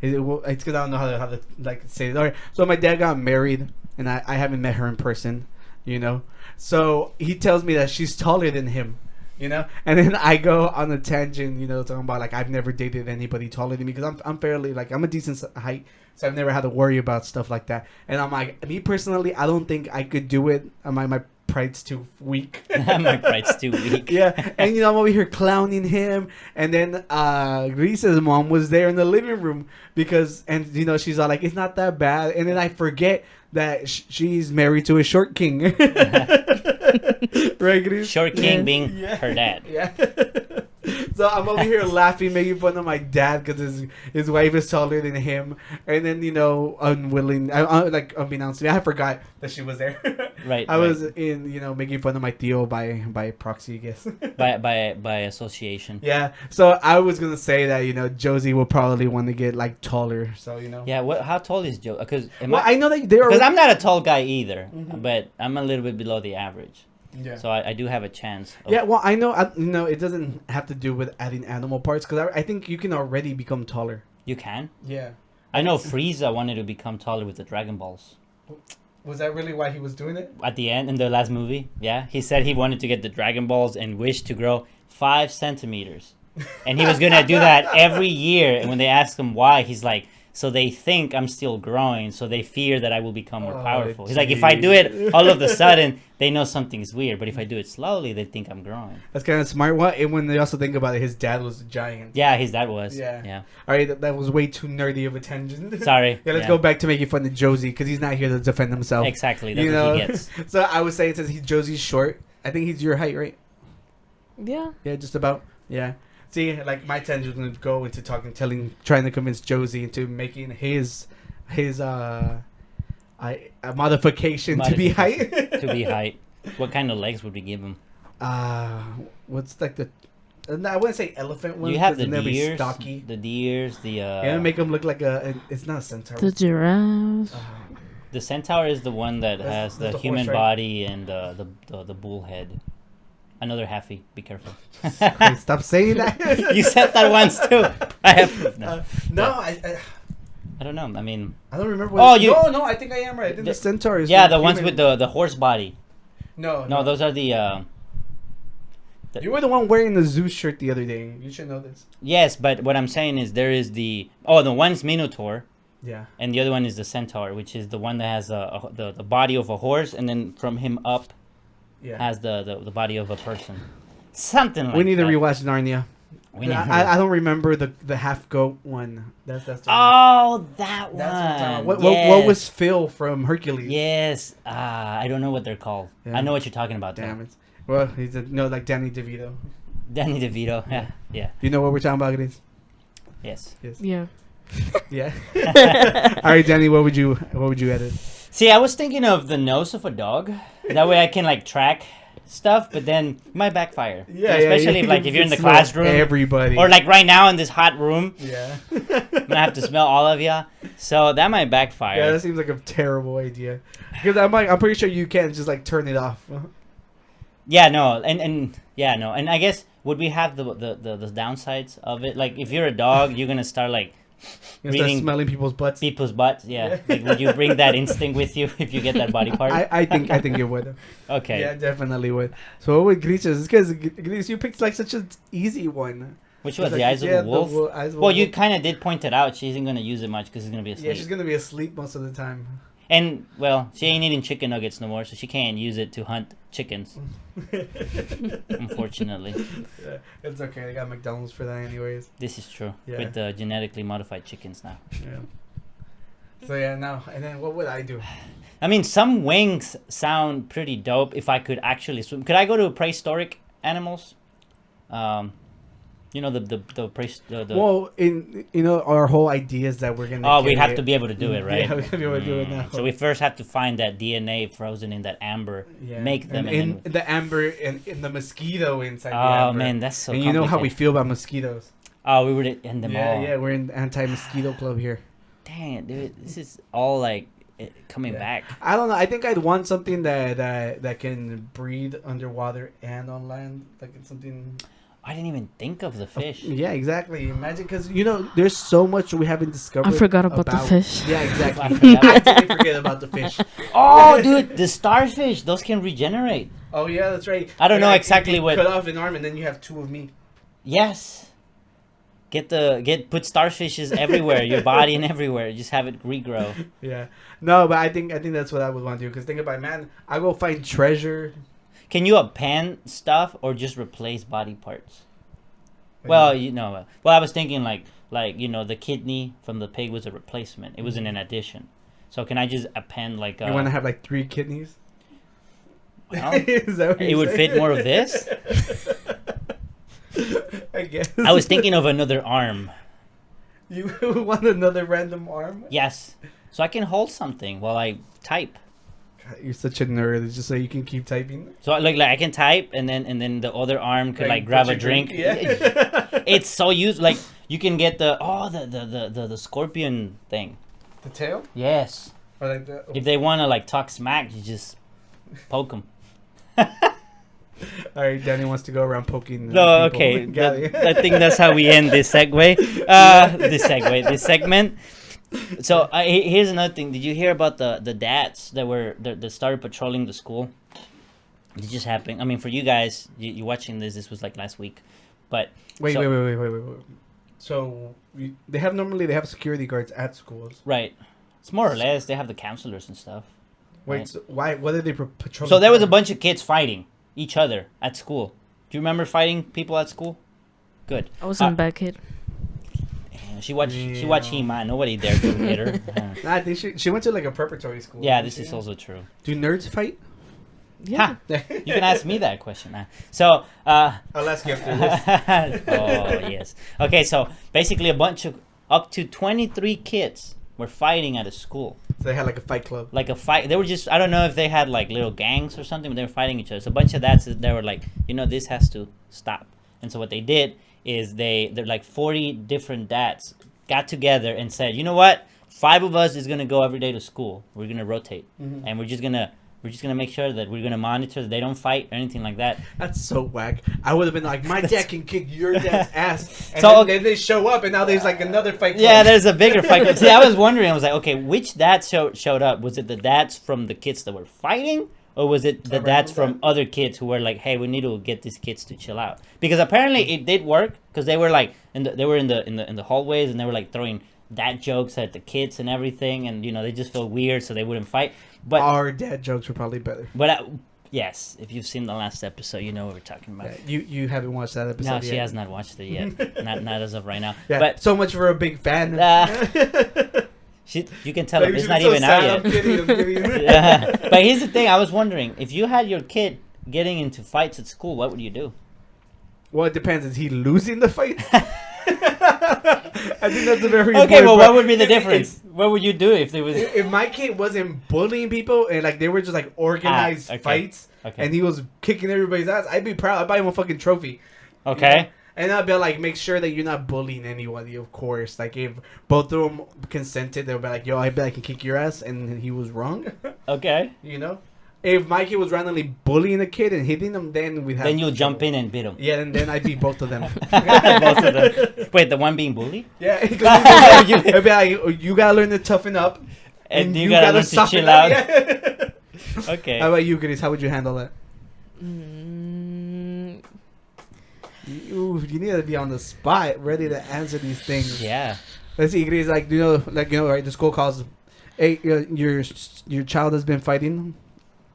It's because I don't know how to like say it. All right. So my dad got married, and I haven't met her in person, you know. So he tells me that she's taller than him, you know. And then I go on a tangent, you know, talking about like I've never dated anybody taller than me because I'm fairly like I'm a decent height, so I've never had to worry about stuff like that. And I'm like, me personally, I don't think I could do it. My pride's too weak. My pride's too weak. Yeah, and you know I'm over here clowning him, and then Grisa's mom was there in the living room because, and you know she's all like, it's not that bad, and then I forget that she's married to a short king, right, Gris? Short King Yeah. being Yeah. her dad. Yeah. So I'm over here laughing, making fun of my dad because his wife is taller than him, and then you know, like unbeknownst to me, I forgot that she was there. Right. I right. was in, you know, making fun of my Theo by proxy, I guess. by association. Yeah. So I was gonna say that, you know, Josie will probably want to get like taller. So you know. Yeah. How tall is Joe? Because Well, I know that they're. because I'm not a tall guy either, Mhm. but I'm a little bit below the average. Yeah. So I do have a chance. Of, Yeah, well, I know. You know, it doesn't have to do with adding animal parts because I think you can already become taller. You can. Yeah. I know Frieza wanted to become taller with the Dragon Balls. Was that really why he was doing it? At the end, in the last movie, yeah, he said he wanted to get the Dragon Balls and wished to grow 5 centimeters, and he was gonna do that every year. And when they asked him why, he's like, "So they think I'm still growing, so they fear that I will become more Oh, powerful." He's like, "If I do it all of a sudden, they know something's weird, but if I do it slowly, they think I'm growing." That's kind of smart. What? And when they also think about it, his dad was a giant. Yeah, his dad was. Yeah. Yeah. All right, that was way too nerdy of a tangent. Sorry. Yeah, let's go back to making fun of Josie because he's not here to defend himself. Exactly. That's You what know. he gets. So I was saying since Josie's short, I think he's your height, right? Yeah. Yeah, just about. Yeah. See, like my tangent was gonna go into trying to convince Josie into making his a modification to be height. To be height. What kind of legs would we give him? What's like the? I wouldn't say elephant one. You have the 'cause then they'll be deers. stocky. The deers. The Yeah, make him look like it's not a centaur. The giraffe. the centaur is the one that has that's the the human horse, right? body and the bull head. Another halfie. Be careful. Wait, stop saying that. You said that once too. I have proof now. No, I don't know. I mean, I don't remember. Oh, you- No, I think I am right. I think the centaur is. yeah, the the ones human- with the horse body. No, No, those are the. You were the one wearing the Zeus shirt the other day. You should know this. Yes, but what I'm saying is there is the one's Minotaur, Yeah. and the other one is the centaur, which is the one that has the body of a horse, and then from him up Yeah. has the body of a person. Something like We need that. to rewatch Narnia. We need I don't remember the half goat one. That's the Oh, that one. That's what I'm talking about. Yes. What was Phil from Hercules? Yes. I don't know what they're called. Yeah. I know what you're talking about. Damn though. it. Well, he's like Danny DeVito. Danny DeVito. Yeah. Yeah. You know what we're talking about, Grace? Yes. Yes. Yeah. Yeah. All right, Danny. What would you edit? See, I was thinking of the nose of a dog. That way I can like track stuff, but then it might backfire. Especially if you're in the Smell classroom. Everybody. Or like right now in this hot room. Yeah. I'm gonna have to smell all of ya. So that might backfire. Yeah, that seems like a terrible idea. Because I'm pretty sure you can't just like turn it off. Yeah, no, and yeah, no, and I guess would we have the downsides of it? Like if you're a dog, you're gonna start like You start reading smelling people's butts. people's butts. Yeah, like, would you bring that instinct with you if you get that body part? I think you would. Okay. Yeah, definitely would. So what would Gris? It's because Gris, you picked like such an easy one. Which was Like, the eyes of yeah, a wolf? eyes of a Well, you wolf. kind of did point it out. She isn't gonna use it much because she's gonna be asleep. Yeah, she's gonna be asleep most of the time. And well, she ain't eating chicken nuggets no more, so she can't use it to hunt chickens. Unfortunately, Yeah, it's okay. They got McDonald's for that, anyways. this is true Yeah. with the genetically modified chickens now. Yeah. So yeah, now and then what would I do? I mean, some wings sound pretty dope if I could actually swim. Could I go to prehistoric animals? You know the Well, our whole idea is that we're gonna. Oh, we carry have it. to be able to do it, right? Yeah, we're gonna be able to do it now. So we first have to find that DNA frozen in that amber, Yeah. make them, and and in the amber and in the mosquito inside the oh amber. man, that's so. And you know how we complicated. feel about mosquitoes. Oh, we would end them Yeah, all. yeah, we're in the anti-mosquito club here. Dang, dude, this is all like coming Yeah. back. I don't know. I think I'd want something that can breathe underwater and on land. Like it's something. I didn't even think of the fish. Yeah, exactly. Imagine because there's so much we haven't discovered. I forgot about the fish. Yeah, I exactly. forgot. I totally forget about the fish. Oh, dude, the starfish, those can regenerate. Oh yeah, that's right. I don't know Like, exactly you what- Cut off an arm and then you have two of me. Yes. Put starfishes everywhere, your body and everywhere. Just have it regrow. Yeah. No, but I think that's what I would want to do. Because think about it, man, I go find treasure. Can you append stuff or just replace body parts? Well, I was thinking like the kidney from the pig was a replacement. It wasn't an addition. So can I just append like You want to have like 3 kidneys? well, Is that what it you're would saying? fit more of this? I guess. I was thinking of another arm. You want another random arm? Yes. So I can hold something while I type. God, you're such a nerd. It's just so you can keep typing. So like I can type and then the other arm could like put grab your a drink. Yeah. It's so used. Like you can get the scorpion thing. The tail? Yes. Or like the. If they want to like talk smack, you just poke them. All right, Danny wants to go around poking. No, people. okay. Got it. I think that's how we end this segue. This segment. So here's another thing. Did you hear about the dads that started patrolling the school? It just happened. I mean, for you guys, you watching this was like last week, but Wait. so- So they have security guards at schools. Right. It's more or less they have the counselors and stuff. Wait, Right. so why? What are they patrolling? So there was a for? bunch of kids fighting each other at school. Do you remember fighting people at school? Good. I was a bad kid. Yeah, she watched He-Man. Nobody dared to hit her. Nah, I think she went to like a preparatory school. Yeah, didn't this is she? also true. Do nerds fight? Yeah. Ha! You can ask me that question now. So, I'll ask you after this. oh yes. Okay, so basically a bunch of up to 23 kids were fighting at a school. So they had like a fight club. Like a fight. They were just, I don't know if they had like little gangs or something, but they were fighting each other. So a bunch of dads, they were like, this has to stop. And so what they did is they're like 40 different dads got together and said, you know what? 5 of us is gonna go every day to school. We're gonna rotate, and we're just gonna make sure that we're gonna monitor that they don't fight or anything like that. That's so whack. I would have been like, my dad can kick your dad's ass, and So- then they show up, and now there's like another fight club. Yeah, there's a bigger fight. See, I was wondering. I was like, okay, which dads showed up? Was it the dads from the kids that were fighting, or was it the dads from other kids who were like, hey, we need to get these kids to chill out? Because apparently it did work, because they were like in the hallways, and they were like throwing dad jokes at the kids and everything, and they just felt weird, so they wouldn't fight. But our dad jokes were probably better. But yes, if you've seen the last episode, you know what we're talking about. Yeah, you haven't watched that episode No, yet. she has not watched it yet. not as of right now. Yeah, But so much for a big fan. you can tell Like, it's she's not so even sad. out I'm yet. kidding. Yeah. But here's the thing: I was wondering if you had your kid getting into fights at school, what would you do? Well, it depends. Is he losing the fight? I think that's a very Okay, important well, part. what would be the difference? What would you do if there was? If my kid wasn't bullying people and like they were just like organized okay. fights, Okay. and he was kicking everybody's ass, I'd be proud. I'd buy him a fucking trophy. Okay. And I'd be like, make sure that you're not bullying anybody, of course. Like, if both of them consented, they'll be like, yo, I bet I can kick your ass, and he was wrong. Okay. If my kid was randomly bullying a kid and hitting them, then we'd have... Then you'll jump in and beat him. Yeah, and then I'd beat both of them. Both of them. Wait, the one being bullied? Yeah, I'd be like, oh, you gotta learn to toughen up. And you gotta learn to soften chill up. out. Yeah. Okay. How about you, Chris? How would you handle that? You need to be on the spot, ready to answer these things. Yeah. Let's see, Chris. Like, right? The school calls. Hey, your child has been fighting.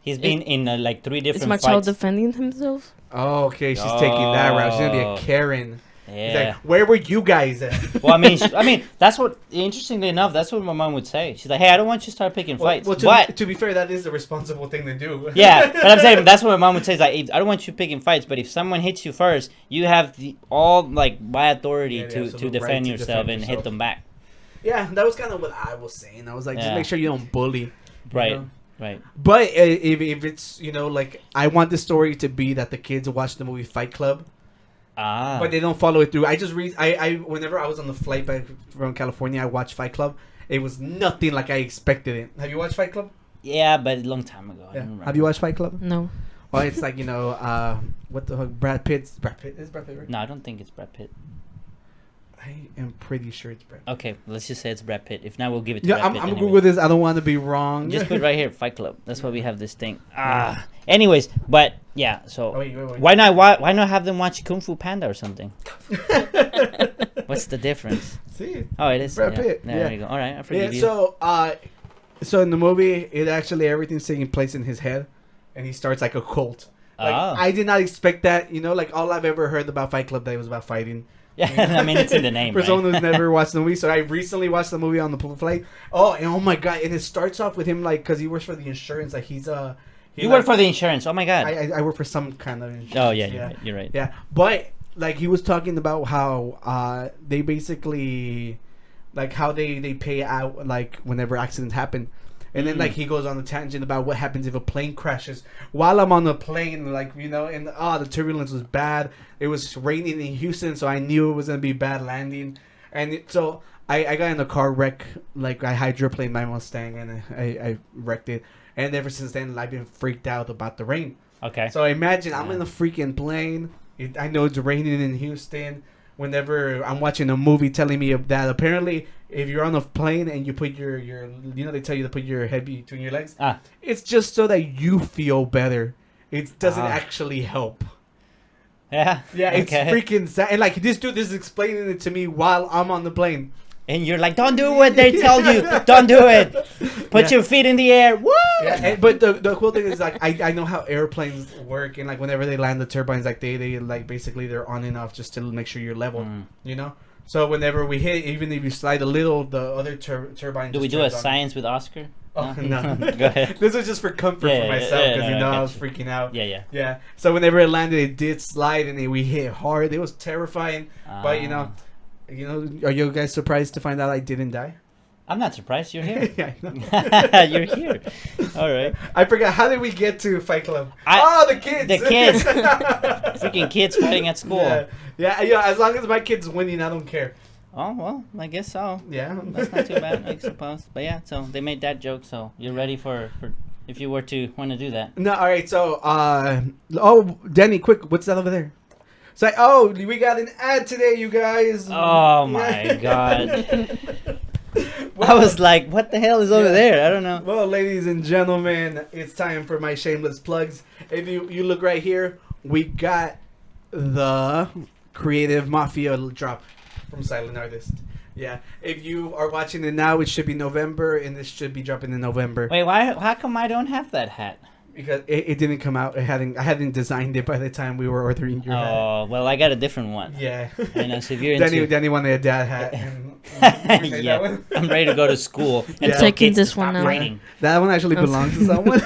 He's been in like 3 different Is my fights. child defending himself? Oh, okay. She's taking that route. She's gonna be a Karen. He's Yeah. like, where were you guys at? Well, I mean, that's what. Interestingly enough, that's what my mom would say. She's like, "Hey, I don't want you to start picking fights." Well, but to be fair, that is the responsible thing to do. yeah, but I'm saying that's what my mom would say. Is like, I don't want you picking fights, but if someone hits you first, you have all like by authority Yeah, the to absolute defend right to yourself defend and hit yourself. them back. Yeah, that was kind of what I was saying. I was like, just Yeah. make sure you don't bully. you Right. know? Right. But if it's like I want the story to be that the kids watch the movie Fight Club, Ah. but they don't follow it through. I just I whenever I was on the flight back from California, I watched Fight Club. It was nothing like I expected it. Have you watched Fight Club? Yeah, but a long time ago. I Yeah. don't remember. Have you watched Fight Club? No. Well, it's like what the fuck? Brad Pitt is Brad Pitt, right? No, I don't think it's Brad Pitt. I am pretty sure it's Brad Pitt. Okay, let's just say it's Brad Pitt. If not, we'll give it to Yeah, Brad I'm Pitt. I'm anyway. good with this. I don't want to be wrong. Just put right here, Fight Club. That's why we have this thing. Ah. Anyways, but yeah. So Oh, wait. why not have them watch Kung Fu Panda or something? What's the difference? See. Oh, it is Brad yeah. Pitt, There yeah. you go. All right, I Yeah, forgive you. so in the movie, it actually everything's taking place in his head, and he starts like a cult. Like Oh. I did not expect that. Like all I've ever heard about Fight Club, that it was about fighting. Yeah, I mean it's in the name. For Right? someone who's never watched the movie, so I recently watched the movie on the flight. Oh, and oh my god! And it starts off with him like because he works for the insurance. Like he's You work for the insurance. Oh my god. I work for some kind of insurance. Oh yeah, you're right. Yeah, but like he was talking about how they basically like how they pay out like whenever accidents happen. And then like he goes on a tangent about what happens if a plane crashes. While I'm on the plane, like and the turbulence was bad. It was raining in Houston, so I knew it was gonna be bad landing. And so I got in a car wreck. Like I hydroplaned my Mustang and I wrecked it. And ever since then, I've been freaked out about the rain. Okay. So imagine I'm in a freaking plane. I know it's raining in Houston. Whenever I'm watching a movie telling me that apparently if you're on a plane and you put your they tell you to put your head between your legs. It's just so that you feel better. It doesn't actually help. Yeah. Yeah, it's okay. freaking sad. And like this dude is explaining it to me while I'm on the plane. And you're like, don't do what they tell you. Don't do it. Put Yeah. your feet in the air. Woo! Yeah, but the cool thing is like I know how airplanes work, and like whenever they land the turbines, like they like basically they're on and off just to make sure you're level, So whenever we hit, even if you slide a little, the other turbine. Do we just do a turns on. science with Oscar? Oh, no. Go ahead. This was just for comfort Yeah, for yeah, myself yeah, because no, you know I I got was you. freaking out. Yeah. Yeah. So whenever it landed, it did slide and we hit hard. It was terrifying. But you know, are you guys surprised to find out I didn't die? I'm not surprised you're here. Yeah, I know. You're here. All right. I forgot. How did we get to Fight Club? The kids. The kids. Freaking kids fighting at school. Yeah. As long as my kid's winning, I don't care. Oh, well, I guess so. Yeah. That's not too bad, I suppose. But yeah, so they made that joke, so you're ready for if you were to want to do that. No, all right. So, Danny, quick, what's that over there? It's like, we got an ad today, you guys. Oh my god. I was like, what the hell is over there? I don't know. Well, ladies and gentlemen, it's time for my shameless plugs. If you look right here, we got the Creative Mafia drop from Silent Artist. Yeah. If you are watching it now, it should be November, and this should be dropping in November. Wait, how come I don't have that hat? Because it didn't come out. I hadn't designed it by the time we were ordering your hat. Oh, well, I got a different one. Yeah. I know, so if you're into... Danny wanted a dad hat. And yeah, I'm ready to go to school and Yeah. tell Taking kids this to stop one out. raining. That one actually belongs to someone.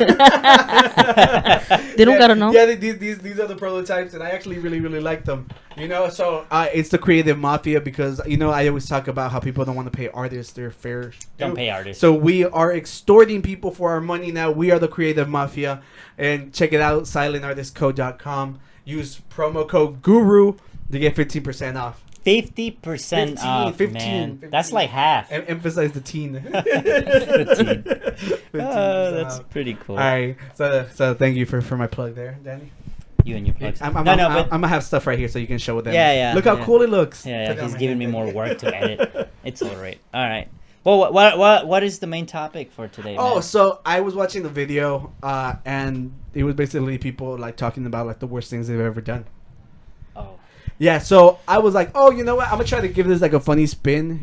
They don't gotta know. Yeah, these are the prototypes, and I actually really like them. You know, so it's the Creative Mafia because I always talk about how people don't want to pay artists their fair. Don't pay artists. So we are extorting people for our money now. We are the Creative Mafia, and check it out, silentartistcode.com. Use promo code GURU to get 15% off. 50% off, 15. man. That's like half. Emphasize the teen. The teen. 15% Oh, that's off. pretty cool. All right, so thank you for my plug there, Danny. You and your plugs. I'm but gonna have stuff right here so you can show them. Yeah. Look how cool it looks. Yeah, Check out he's my giving me hand. more work to edit. It's all right. All right. Well, what is the main topic for today? Oh, man? so I was watching the video, and it was basically people like talking about like the worst things they've ever done. Oh. Yeah, so I was like, oh, you know what? I'm gonna try to give this like a funny spin,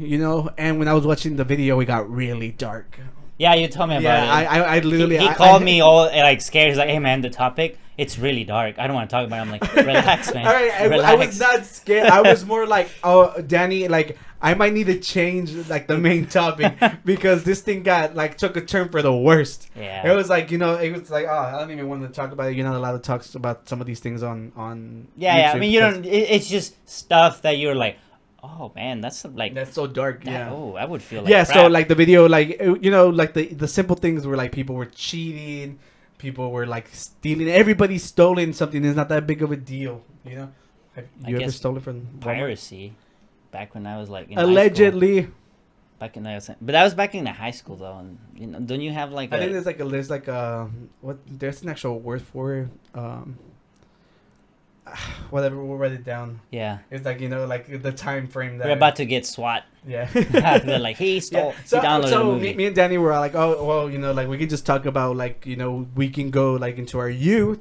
And when I was watching the video, it got really dark. Yeah, you told me about it. I literally He called me all like scared. He's like, "Hey man, the topic, it's really dark. I don't want to talk about it." I'm like, "Relax, man. All right, I was not scared. I was more like, oh, Danny, like I might need to change like the main topic because this thing took a turn for the worst. Yeah. It was like it was like I don't even want to talk about it. You're not allowed to talk about some of these things on. Yeah. I YouTube mean, you because don't. It's just stuff that you're like, oh man, that's like That's so dark. that, Yeah. Oh, I would feel like Yeah. crap. So like the video, like like the simple things were like people were cheating, people were like stealing. Everybody stolen something. It's not that big of a deal. Have you ever guess stolen from Walmart? piracy. Back when I was like in Allegedly. back in but that was back in the high school though, and don't you have like I think there's there's an actual word for it. Whatever, we'll write it down. yeah. It's like like the time frame that We're about to get SWAT. yeah. They're like, he stole. So, he downloaded the movie. me and Danny were like, oh well, like we can just talk about like we can go like into our youth.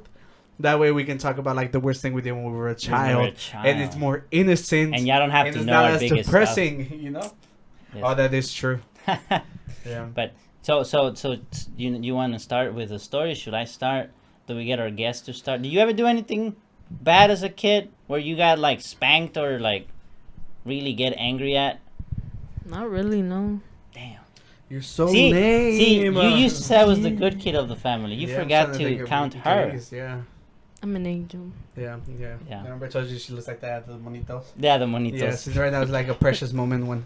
That way we can talk about like the worst thing we did when we were a child, and it's more innocent. And y'all don't have and to it's know not our as biggest depressing, Yes. Oh, that is true. Yeah. But so you want to start with a story? Should I start? Do we get our guests to start? Did you ever do anything bad as a kid where you got like spanked or like really get angry at? Not really, no. Damn. You're so See, lame. you used to say I was the good kid of the family. You Yeah, I'm forgot trying think to of count what her. it is, Yeah. I'm an angel. Yeah. Remember I told you she looks like that, the monitos? Yeah, the monitos. Yes, right now it's like a precious moment one.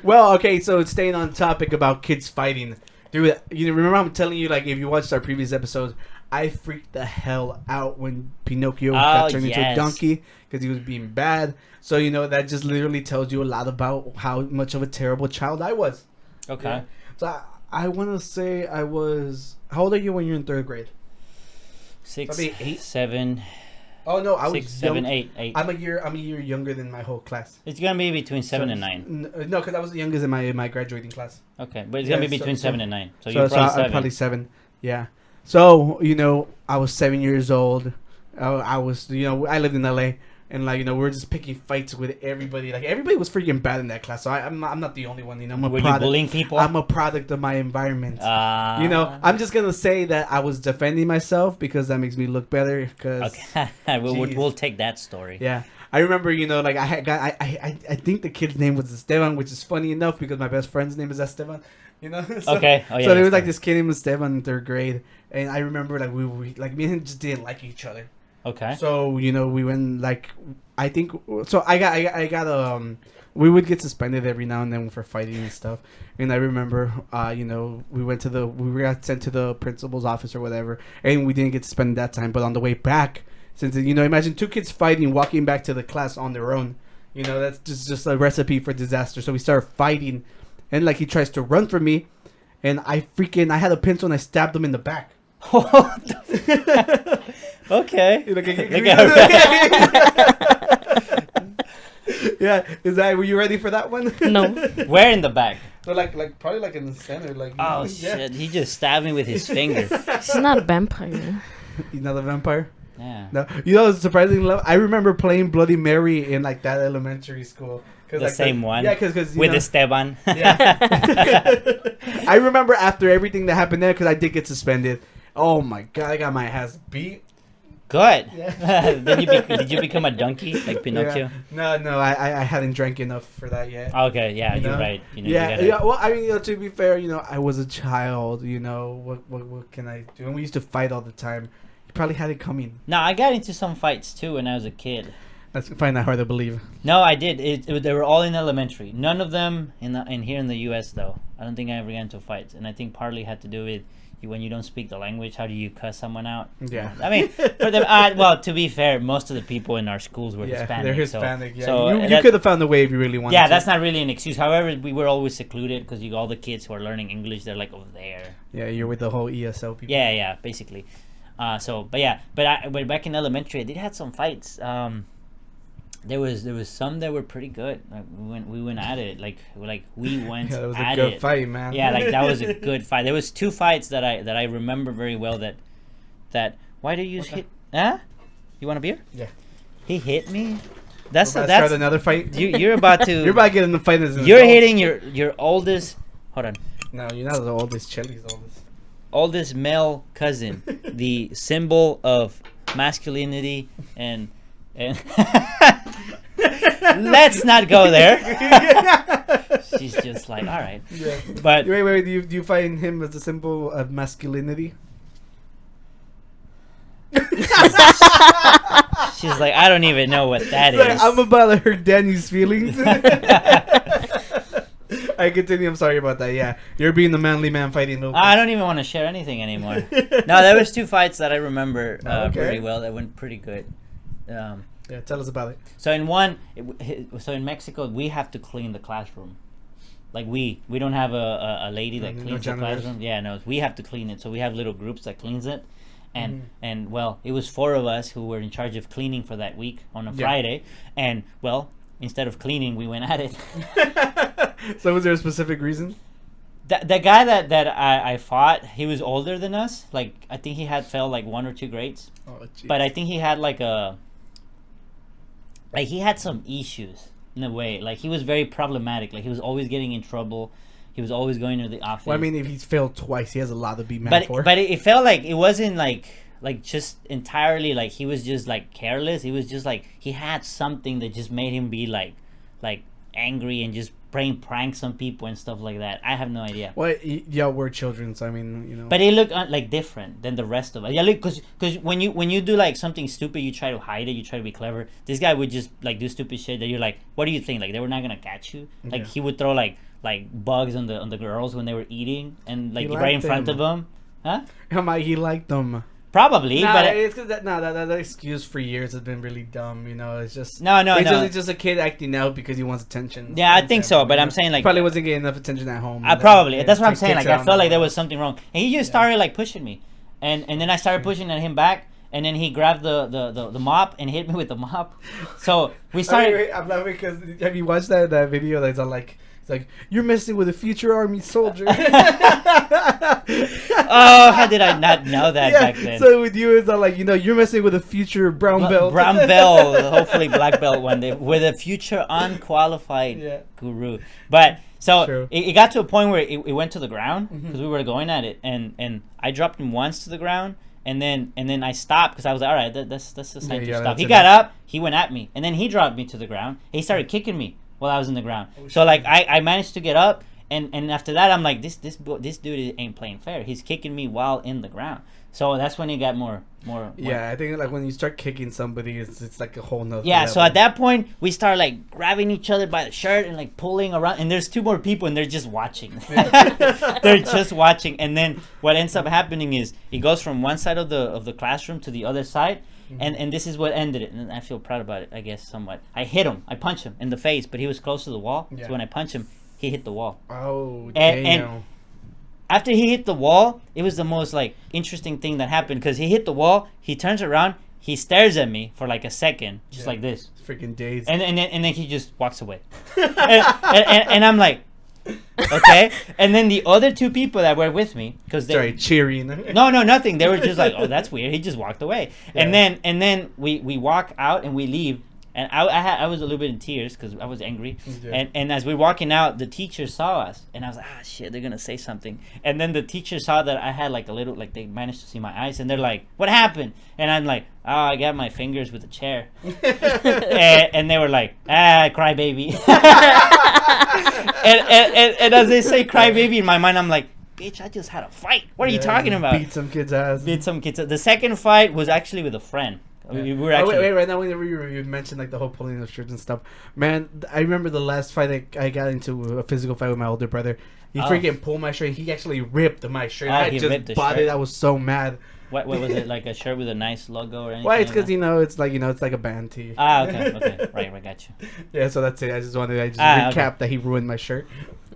Well, okay, so staying on topic about kids fighting. Dude, you remember I'm telling you, like, if you watched our previous episodes, I freaked the hell out when Pinocchio got turned into a donkey because he was being bad. So, that just literally tells you a lot about how much of a terrible child I was. Okay. Yeah. So I want to say I was... How old are you when you're in third grade? 6, Probably 8? 7. Oh no, I was 6, 7, young. 8. I'm a year younger than my whole class. It's gonna be between 7 and 9. No, because I was the youngest in my graduating class. Okay, but it's gonna be between 7 and 9. So, So you're probably I'm 7. probably 7. Yeah. So I was 7 years old. I was I lived in LA. And we were just picking fights with everybody. Like everybody was freaking bad in that class. So I'm not the only one. I'm a Were product. you bullying people? I'm a product of my environment. I'm just gonna say that I was defending myself because that makes me look better. Cause Okay, we'll take that story. yeah. I remember, like I think the kid's name was Esteban, which is funny enough because my best friend's name is Esteban. So, Okay. Oh yeah. so there was like Esteban. this kid named Esteban in 3rd grade, and I remember like we like me and him just didn't like each other. Okay. So we went like I think so I got we would get suspended every now and then for fighting and stuff. And I remember we got sent to the principal's office or whatever, and we didn't get suspended that time. But on the way back, since imagine 2 kids fighting walking back to the class on their own, that's just a recipe for disaster. So we started fighting, and like he tries to run from me, and I had a pencil and I stabbed him in the back. Okay. Yeah, were you ready for that one? No. Where in the back? So like probably like in the center, like. Oh shit! He just stabbed me with his finger. He's not a vampire. He's not a vampire. Yeah. No, surprisingly, I remember playing Bloody Mary in like that elementary school. The same one. Yeah, because with Esteban. Yeah. I remember after everything that happened there, because I did get suspended. Oh my god, I got my ass beat. Good. Yeah. Did you become a donkey like Pinocchio? Yeah. No, I hadn't drank enough for that yet. Okay, yeah, you're right. Yeah. Well, I mean, to be fair, I was a child. What can I do? And we used to fight all the time. You probably had it coming. No, I got into some fights too when I was a kid. I find that hard to believe. No, I did. They were all in elementary. None of them in here in the U.S. though. I don't think I ever got into fights, and I think partly had to do with when you don't speak the language. How do you cuss someone out? Yeah. I mean, for them. Well, to be fair, most of the people in our schools were Hispanic. They're Hispanic. So you could have found a way if you really wanted. Yeah, to. that's not really an excuse. However, we were always secluded because all the kids who are learning English, they're like over there. Yeah, you're with the whole ESL people. Yeah, basically. But back in elementary, I did had some fights. There was some that were pretty good. Like we went at it. Like we went Yeah, that was at a good it. fight, man. Yeah, like that was a good fight. There was 2 fights that I remember very well. That why do you hit? Huh? You want a beer? Yeah. He hit me. That's start another fight. You're about to. You're about to get in the fight as an You're adult. hitting your oldest. Hold on. No, you're not the oldest. Chelly's oldest. Oldest male cousin, the symbol of masculinity and let's not go there. She's just like, all right. Yeah. But wait. Do you find him as a symbol of masculinity? she's like, I don't even know what that Like, is. I'm about to hurt Danny's feelings. I continue. I'm sorry about that. Yeah, you're being the manly man fighting. I don't even want to share anything anymore. No, there was 2 fights that I remember pretty well. That went pretty good. Yeah, tell us about it. So in one, so in Mexico, we have to clean the classroom. Like we don't have a lady that cleans the classroom. Yeah, no, we have to clean it. So we have little groups that cleans it, and well, it was 4 of us who were in charge of cleaning for that week on a Friday, and well, instead of cleaning, we went at it. So was there a specific reason? The guy that I fought, he was older than us. Like I think he had failed like 1 or 2 grades. Oh, geez. But I think he had he had some issues in a way. Like he was very problematic. Like he was always getting in trouble. He was always going to the office. Well, I mean, if he's failed twice, he has a lot to be mad for. But it felt like it wasn't like just entirely like he was just like careless. It was just like he had something that just made him be like angry and just playing pranks on people and stuff like that. I have no idea. Well, yeah, we're children, so I mean, But it looked like different than the rest of us. Yeah, look, because when you do like something stupid, you try to hide it. You try to be clever. This guy would just like do stupid shit that you're like, what do you think? Like they were not gonna catch you? Like he would throw like bugs on the girls when they were eating and like right in front of them. Huh? He liked them. Probably, Nah, but it's because that excuse for years has been really dumb. It's just no. It's just a kid acting out because he wants attention. Yeah, I think so. But I'm saying like probably wasn't getting enough attention at home. Probably that's what I'm saying. Like I felt like there was something wrong, and he just started like pushing me, and then I started pushing at him back, and then he grabbed the mop and hit me with the mop. So we started. Wait, I'm laughing because have you watched that video that's on like. It's like, you're messing with a future army soldier. Oh, how did I not know that back then? So with you, it's like, you're messing with a future brown belt. Brown belt, hopefully black belt one day, with a future unqualified guru. But so it got to a point where it went to the ground because we were going at it, and I dropped him once to the ground, And then I stopped because I was like, all right, that's the sign to stop. that's He enough. got up, he went at me, and then he dropped me to the ground. He started kicking me while I was in the ground. So like I managed to get up, and after that I'm like, this dude ain't playing fair. He's kicking me while in the ground. So that's when it got more. Yeah, I think like when you start kicking somebody, it's like a whole nother. Yeah, level. so at that point we start like grabbing each other by the shirt and like pulling around, and there's two more people and they're just watching. They're just watching, and then what ends up happening is he goes from one side of the classroom to the other side, and this is what ended it, and I feel proud about it, I guess, somewhat. I hit him, I punched him in the face, but he was close to the wall, Yeah. so when I punched him, he hit the wall. Oh, And- damn. After he hit the wall, it was the most like interesting thing that happened, because he hit the wall, he turns around, he stares at me for like a second, just like this, Freaking days. and then he just walks away, and I'm like, okay. And then the other two people that were with me, because they Sorry, cheering. no, nothing, they were just like, oh, that's weird, he just walked away. And then we walk out and we leave. And I was a little bit in tears because I was angry. Yeah. And as we're walking out, the teacher saw us. And I was like, shit, they're going to say something. And then the teacher saw that I had like a little, like they managed to see my eyes. And they're like, what happened? And I'm like, I got my fingers with a chair. and they were like, crybaby. and as they say crybaby, in my mind, I'm like, bitch, I just had a fight. What are you talking about? Beat some kid's ass. Beat some kids. The second fight was actually with a friend. We were actually... wait, right now whenever you mentioned like the whole pulling of shirts and stuff, man, I remember the last fight I got into a physical fight with my older brother. He freaking pulled my shirt. He actually ripped my shirt. Oh, I he just ripped the bought shirt. it. I was so mad. What was it, like a shirt with a nice logo or anything? Why? It's like because that? it's like a band tee. Okay, right, I got you. Yeah, so that's it. I just okay. recap that he ruined my shirt.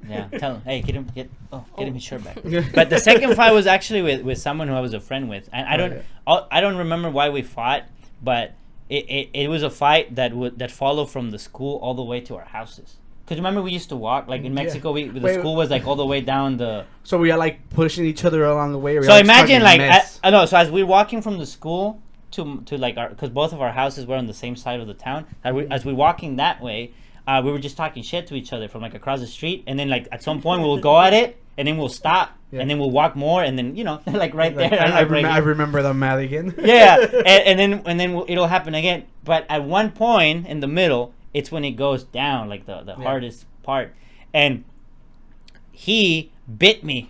Yeah, tell him, hey, get him his shirt back. But the second fight was actually with someone who I was a friend with, and I don't remember why we fought, but it was a fight that followed from the school all the way to our houses. Because remember we used to walk, like in Mexico, the school was like all the way down the... So we are like pushing each other along the way. So imagine like, I know, so as we're walking from the school to like our... Because both of our houses were on the same side of the town. As we're walking that way, we were just talking shit to each other from like across the street. And then like at some point we'll go at it, and then we'll stop. Yeah. And then we'll walk more, and then, like right there. I remember the Madigan. Yeah, and then it'll happen again. But at one point in the middle, it's when it goes down, like the hardest part. And he bit me.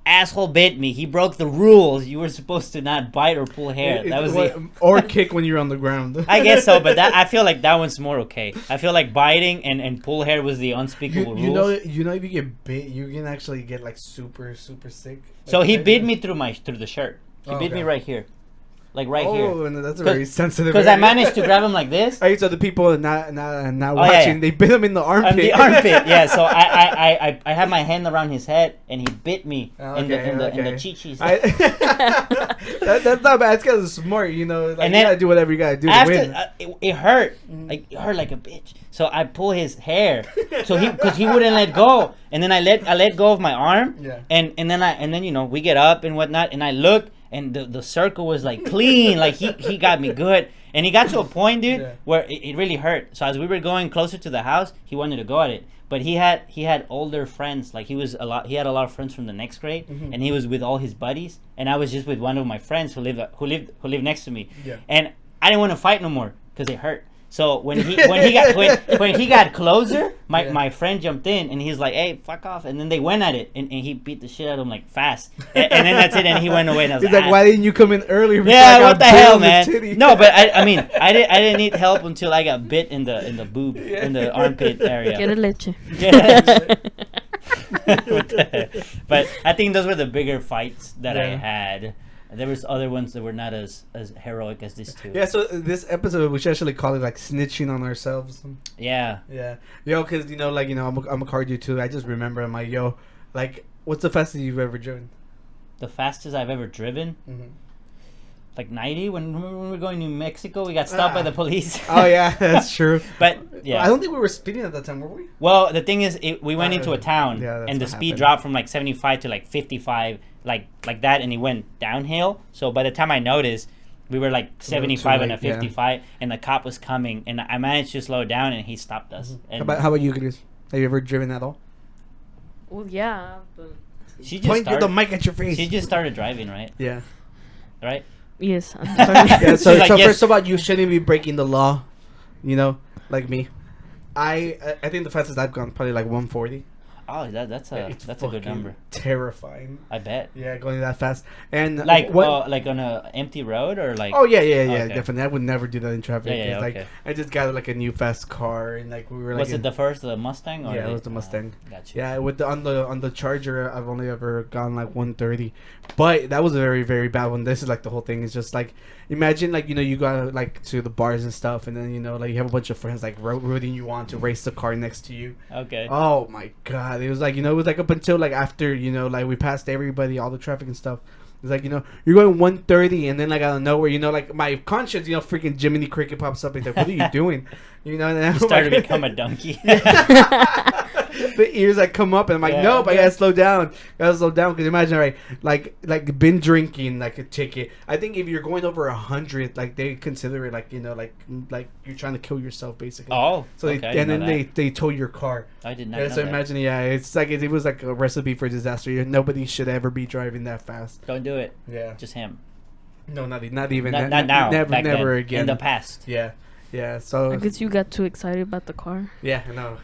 Asshole bit me. He broke the rules. You were supposed to not bite or pull hair. That was or kick when you're on the ground. I guess so, but I feel like that one's more okay. I feel like biting and pull hair was the unspeakable rules. You know, if you get bit, you can actually get like super sick. So he bit me through the shirt. He bit me right here. Like right here. Oh, and that's a very sensitive. Because I managed to grab him like this. Right, so the people not watching, they bit him in the armpit. The armpit, yeah. So I had my hand around his head, and he bit me in the chi-chis. That's not bad. It's kind of smart, Like, and then, you gotta do whatever you gotta do to win. It hurt. Like it hurt like a bitch. So I pull his hair, because he wouldn't let go, and then I let go of my arm, and then we get up and whatnot, and I look. And the circle was like clean, like he got me good, and he got to a point, dude, where it really hurt. So as we were going closer to the house, he wanted to go at it, but he had older friends, like he had a lot of friends from the next grade, and he was with all his buddies, and I was just with one of my friends who lived next to me, and I didn't want to fight no more because it hurt. So when he got closer, my friend jumped in and he's like, "Hey, fuck off!" And then they went at it, and he beat the shit out of him like fast. And then that's it. And he went away. And I was like, "Why didn't you come in earlier?" Yeah, what the hell, man? No, but I mean, I didn't need help until I got bit in the boob, in the armpit area. Get a leche. But I think those were the bigger fights that I had. There was other ones that were not as heroic as these two. Yeah, so this episode we should actually call it like snitching on ourselves. Yeah. Yeah. Yo, because I'm a car dude too. I just remember I'm like, yo, like, what's the fastest you've ever driven? The fastest I've ever driven? Like 90. When we were going to New Mexico, we got stopped by the police. Oh yeah, that's true. But yeah, I don't think we were speeding at that time, were we? Well, the thing is, we went into a town, and the speed happened. dropped from like 75 to like 55. Like that, and it went downhill. So by the time I noticed, we were like 75 and a 55, and the cop was coming, and I managed to slow down, and he stopped us. And how about you, Chris? Have you ever driven at all? Well, yeah, but she just point the mic at your face. She just started driving, right? Yeah. right? Yes. I'm sorry. Yeah, so She's like, yes. first of all, you shouldn't be breaking the law, you know, like me. I think the fastest I've gone probably like 140. Oh, that's a good number. Terrifying. I bet. Yeah, going that fast. And Like like on a empty road or like. Oh yeah, Okay. definitely. I would never do that in traffic. Yeah, Like okay. I just got like a new fast car, and like we were like. Was it the Mustang or? Yeah, it was the Mustang. Gotcha. Yeah, with the on the Charger, I've only ever gone like 130, but that was a very very bad one. This is like the whole thing. It's just like imagine like you go like to the bars and stuff, and then like you have a bunch of friends like rooting you on to race the car next to you. Okay. Oh my god, it was like it was like up until like after like we passed everybody, all the traffic and stuff. It's like you're going 130, and then like out of nowhere, like my conscience, freaking Jiminy Cricket pops up. It's like, what are you doing? And You started to become a donkey. The ears like come up, and I'm like, nope, I gotta slow down. Because imagine, right, like been drinking like a ticket. I think if you're going over 100, like they consider it like like you're trying to kill yourself basically. Oh, so okay, and then they tow your car. I did not Yeah, know so that. imagine, it's like it was like a recipe for disaster. Nobody should ever be driving that fast. Don't do it. Yeah. Just him. No, not even. Not now. Never, back never then. again. In the past. Yeah. Yeah. So. I guess you got too excited about the car. Yeah, I know.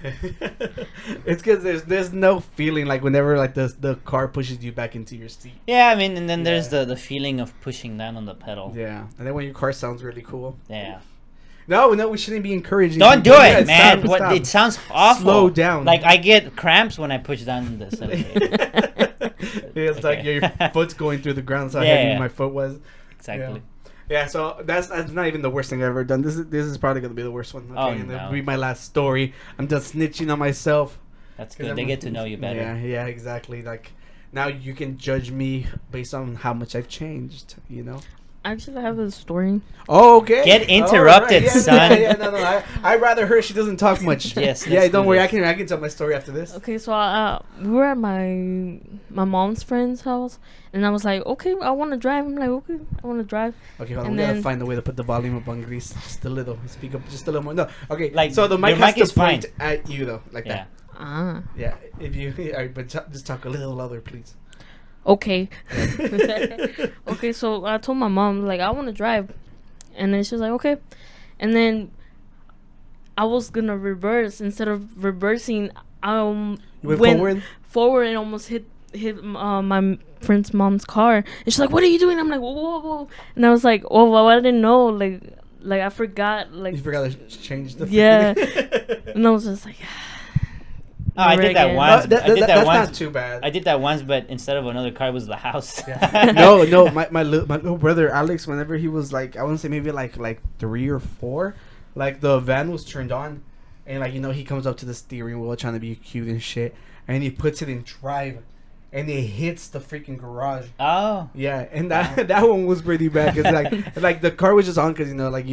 It's because there's no feeling like whenever like the car pushes you back into your seat. Yeah, I mean, and then there's the feeling of pushing down on the pedal. Yeah, and then when your car sounds really cool. Yeah. No, we shouldn't be encouraging. Don't do people. it, Yeah, man. stop. It sounds awful. Slow down. Like I get cramps when I push down the accelerator. It's like your foot's going through the ground. So how Yeah, heavy yeah. my foot was. Exactly. Yeah, so that's not even the worst thing I've ever done. This is probably gonna be the worst one. Okay, Oh, and no. that'll be my last story. I'm just snitching on myself. That's good. They get to know you better. Yeah, exactly. Like now you can judge me based on how much I've changed. Actually, I have a story. Oh, okay. Get interrupted, Yeah, son. Yeah, no. I'd rather her. She doesn't talk much. Yes, Yeah, let's don't do worry. this. I can tell my story after this. Okay, so we were at my mom's friend's house, and I was like, okay, I want to drive. I'm like, okay, I want to drive. Okay, hold on. And We gotta then- find a way to put the volume up on Grease just a little. Speak up just a little more. No, okay. Like, So the your mic has mic is to point fine. at you though, like Yeah. that. Ah, Yeah. If you, all right, but just talk a little louder, please. okay. Okay, so I told my mom, like, I want to drive. And then she was like, okay. And then I was going to reverse. Instead of reversing, You went went forward and almost hit my friend's mom's car. And she's like, what are you doing? I'm like, whoa. And I was like, oh, well, I didn't know. Like I forgot. Like, You forgot to change the. yeah. And I was just like, Oh, I did that again. once. I did that that's once. not too bad. I did that once, but instead of another car, it was the house. no, my little brother Alex, whenever he was like, I want to say maybe like 3 or 4, like the van was turned on, and like he comes up to the steering wheel trying to be cute and shit, and he puts it in drive, and it hits the freaking garage. Oh. Yeah, and that one was pretty bad because like the car was just on because like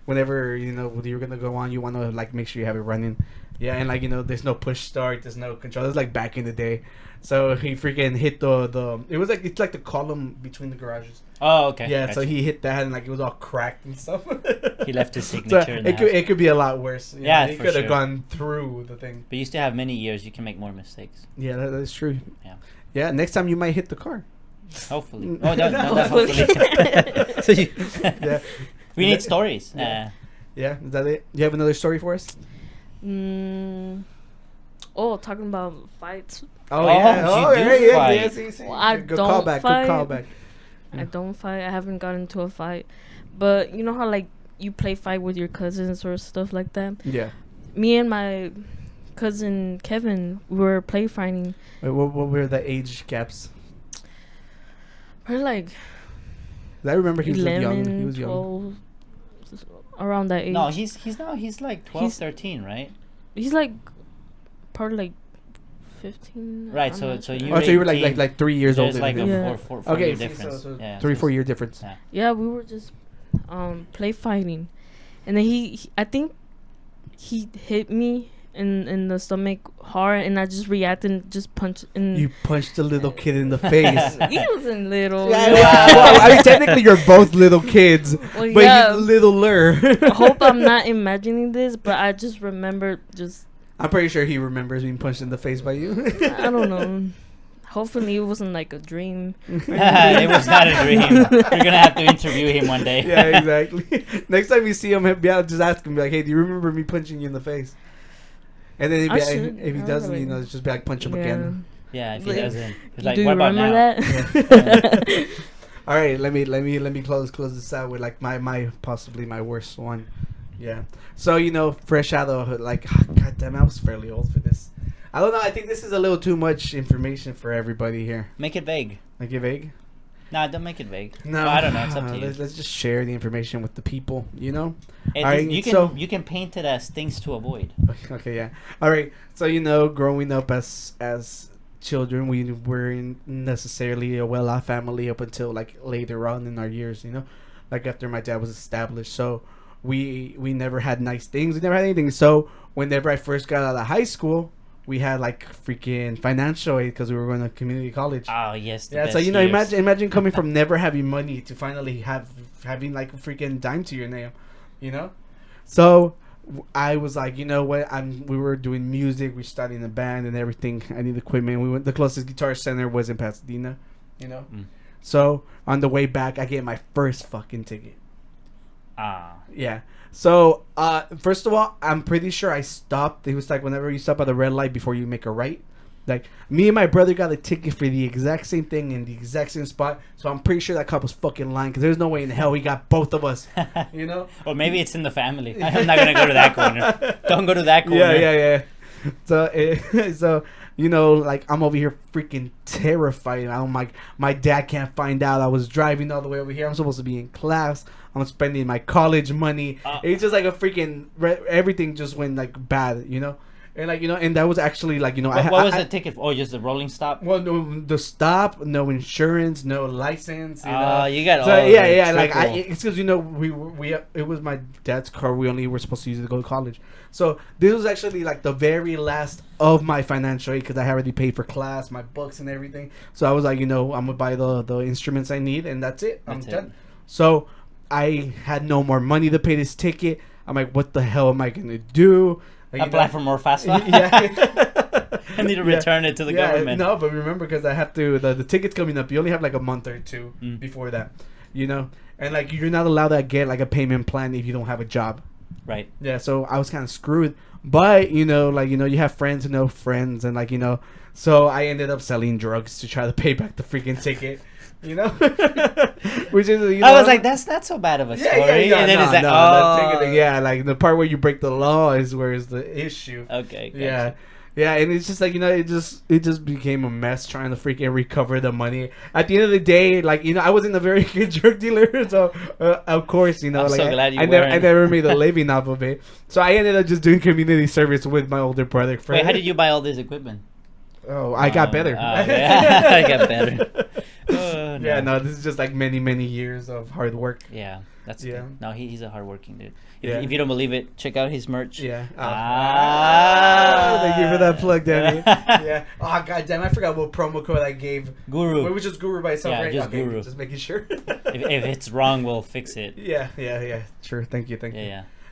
whenever you're gonna go on, you want to like make sure you have it running. Yeah, and like there's no push start, there's no control. It's like back in the day, so he freaking hit the. It was like it's like the column between the garages. Oh, okay. Yeah, Gotcha. so he hit that and like it was all cracked and stuff. He left his So signature in the house. it could be a lot worse. Yeah, he for could have sure. gone through the thing. But you still have many years. You can make more mistakes. Yeah, that is true. Yeah. Yeah, next time you might hit the car. Hopefully. Oh, no, not Hopefully. hopefully. So you Yeah. we need stories. Yeah. Yeah, is that it? You have another story for us? oh, talking about fights. Oh, you do fight. See. Well, I Good don't callback. fight. Good callback. I don't fight. I haven't gotten into a fight. But you know how like you play fight with your cousins or stuff like that? Yeah. Me and my cousin Kevin were play fighting. Wait, what were the age gaps? We're like 'Cause I remember he was like, 11, young. He was young. 12, around that age. No, he's like 12, He's- 13, right? He's like probably like 15. Right, I'm so not sure. you Oh, so you were like 18. 3 years There's older. like than a him. Yeah. four Okay, year see, difference. so Yeah, 3 or so 4 year difference. Yeah. Yeah, we were just play fighting, and then he I think he hit me in the stomach hard, and I just reacted and just punched. And You punched a little kid in the face. he wasn't little. Yeah, well, I mean, technically, you're both little kids, Well, but yeah. he's littler. I hope I'm not imagining this, but I just remember just I'm pretty sure he remembers being punched in the face by you. I don't know. Hopefully, it wasn't like a dream. It was not a dream. You're gonna have to interview him one day. Yeah, exactly. Next time you see him, just ask him, be like, "Hey, do you remember me punching you in the face?" And then if he doesn't, just be like, punch him again. Yeah, if he doesn't, he's like, Do you what about remember now? that? All right, let me close this out with like my possibly my worst one. Yeah. So fresh out of like, god damn, I was fairly old for this. I don't know. I think this is a little too much information for everybody here. Make it vague. Make it vague? Nah, don't make it vague. No, I don't know. It's up to you. Let's just share the information with the people. You can paint it as things to avoid. Okay, yeah. All right. So growing up as children, we weren't necessarily a well-off family up until like later on in our years. Like after my dad was established. So we never had nice things. We never had anything. So whenever I first got out of high school, we had like freaking financial aid because we were going to community college. Oh yes. Yeah. So imagine coming from never having money to finally having like a freaking dime to your name. So I was like, you know what? We were doing music. We started in a band and everything. I need equipment. We went. The closest guitar center was in Pasadena. So on the way back, I get my first fucking ticket. Yeah. So first of all, I'm pretty sure I stopped. It was like whenever you stop at a red light before you make a right. Like me and my brother got a ticket for the exact same thing in the exact same spot. So I'm pretty sure that cop was fucking lying because there's no way in hell he got both of us. Or maybe it's in the family. I'm not gonna go to that corner. Don't go to that corner. Yeah. So like I'm over here freaking terrified. I'm like, my dad can't find out I was driving all the way over here. I'm supposed to be in class. I'm spending my college money. It's just like a freaking everything just went like bad, and like and that was actually like What was the ticket for? Oh, just the rolling stop. Well, no, the stop, no insurance, no license. You got so all yeah, the like triple. it's because we it was my dad's car. We only were supposed to use it to go to college. So this was actually like the very last of my financial aid because I had already paid for class, my books, and everything. So I was like, I'm gonna buy the instruments I need, and that's it. I'm done. So I had no more money to pay this ticket. I'm like, what the hell am I gonna do? Apply for more FAFSA. Yeah. I need to return it to the government. No, but remember, because I have to. The ticket's coming up. You only have like a month or two before that, and like you're not allowed to get like a payment plan if you don't have a job. Right. Yeah. So I was kind of screwed. But you have friends who know friends, and so I ended up selling drugs to try to pay back the freaking ticket. Which is I was like, that's not so bad of a story. And then it's like, like the part where you break the law is where is the issue. Okay. Gotcha. Yeah, and it's just like it just became a mess trying to freaking recover the money. At the end of the day, I wasn't a very good drug dealer, so of course, I'm so glad you I never made a living off of it. So I ended up just doing community service with my older brother. Wait, how did you buy all this equipment? Oh, I got better. I got better. Oh, no. Yeah, no, this is just like many years of hard work. Yeah, that's good. No, he's a hardworking dude. Yeah. If you don't believe it, check out his merch. Yeah. Thank you for that plug, Danny. Yeah. Oh, goddamn, I forgot what promo code I gave. Guru. Wait, it was just Guru by itself, right? Just Guru. Just making sure. if it's wrong, we'll fix it. Yeah. Sure. Thank you.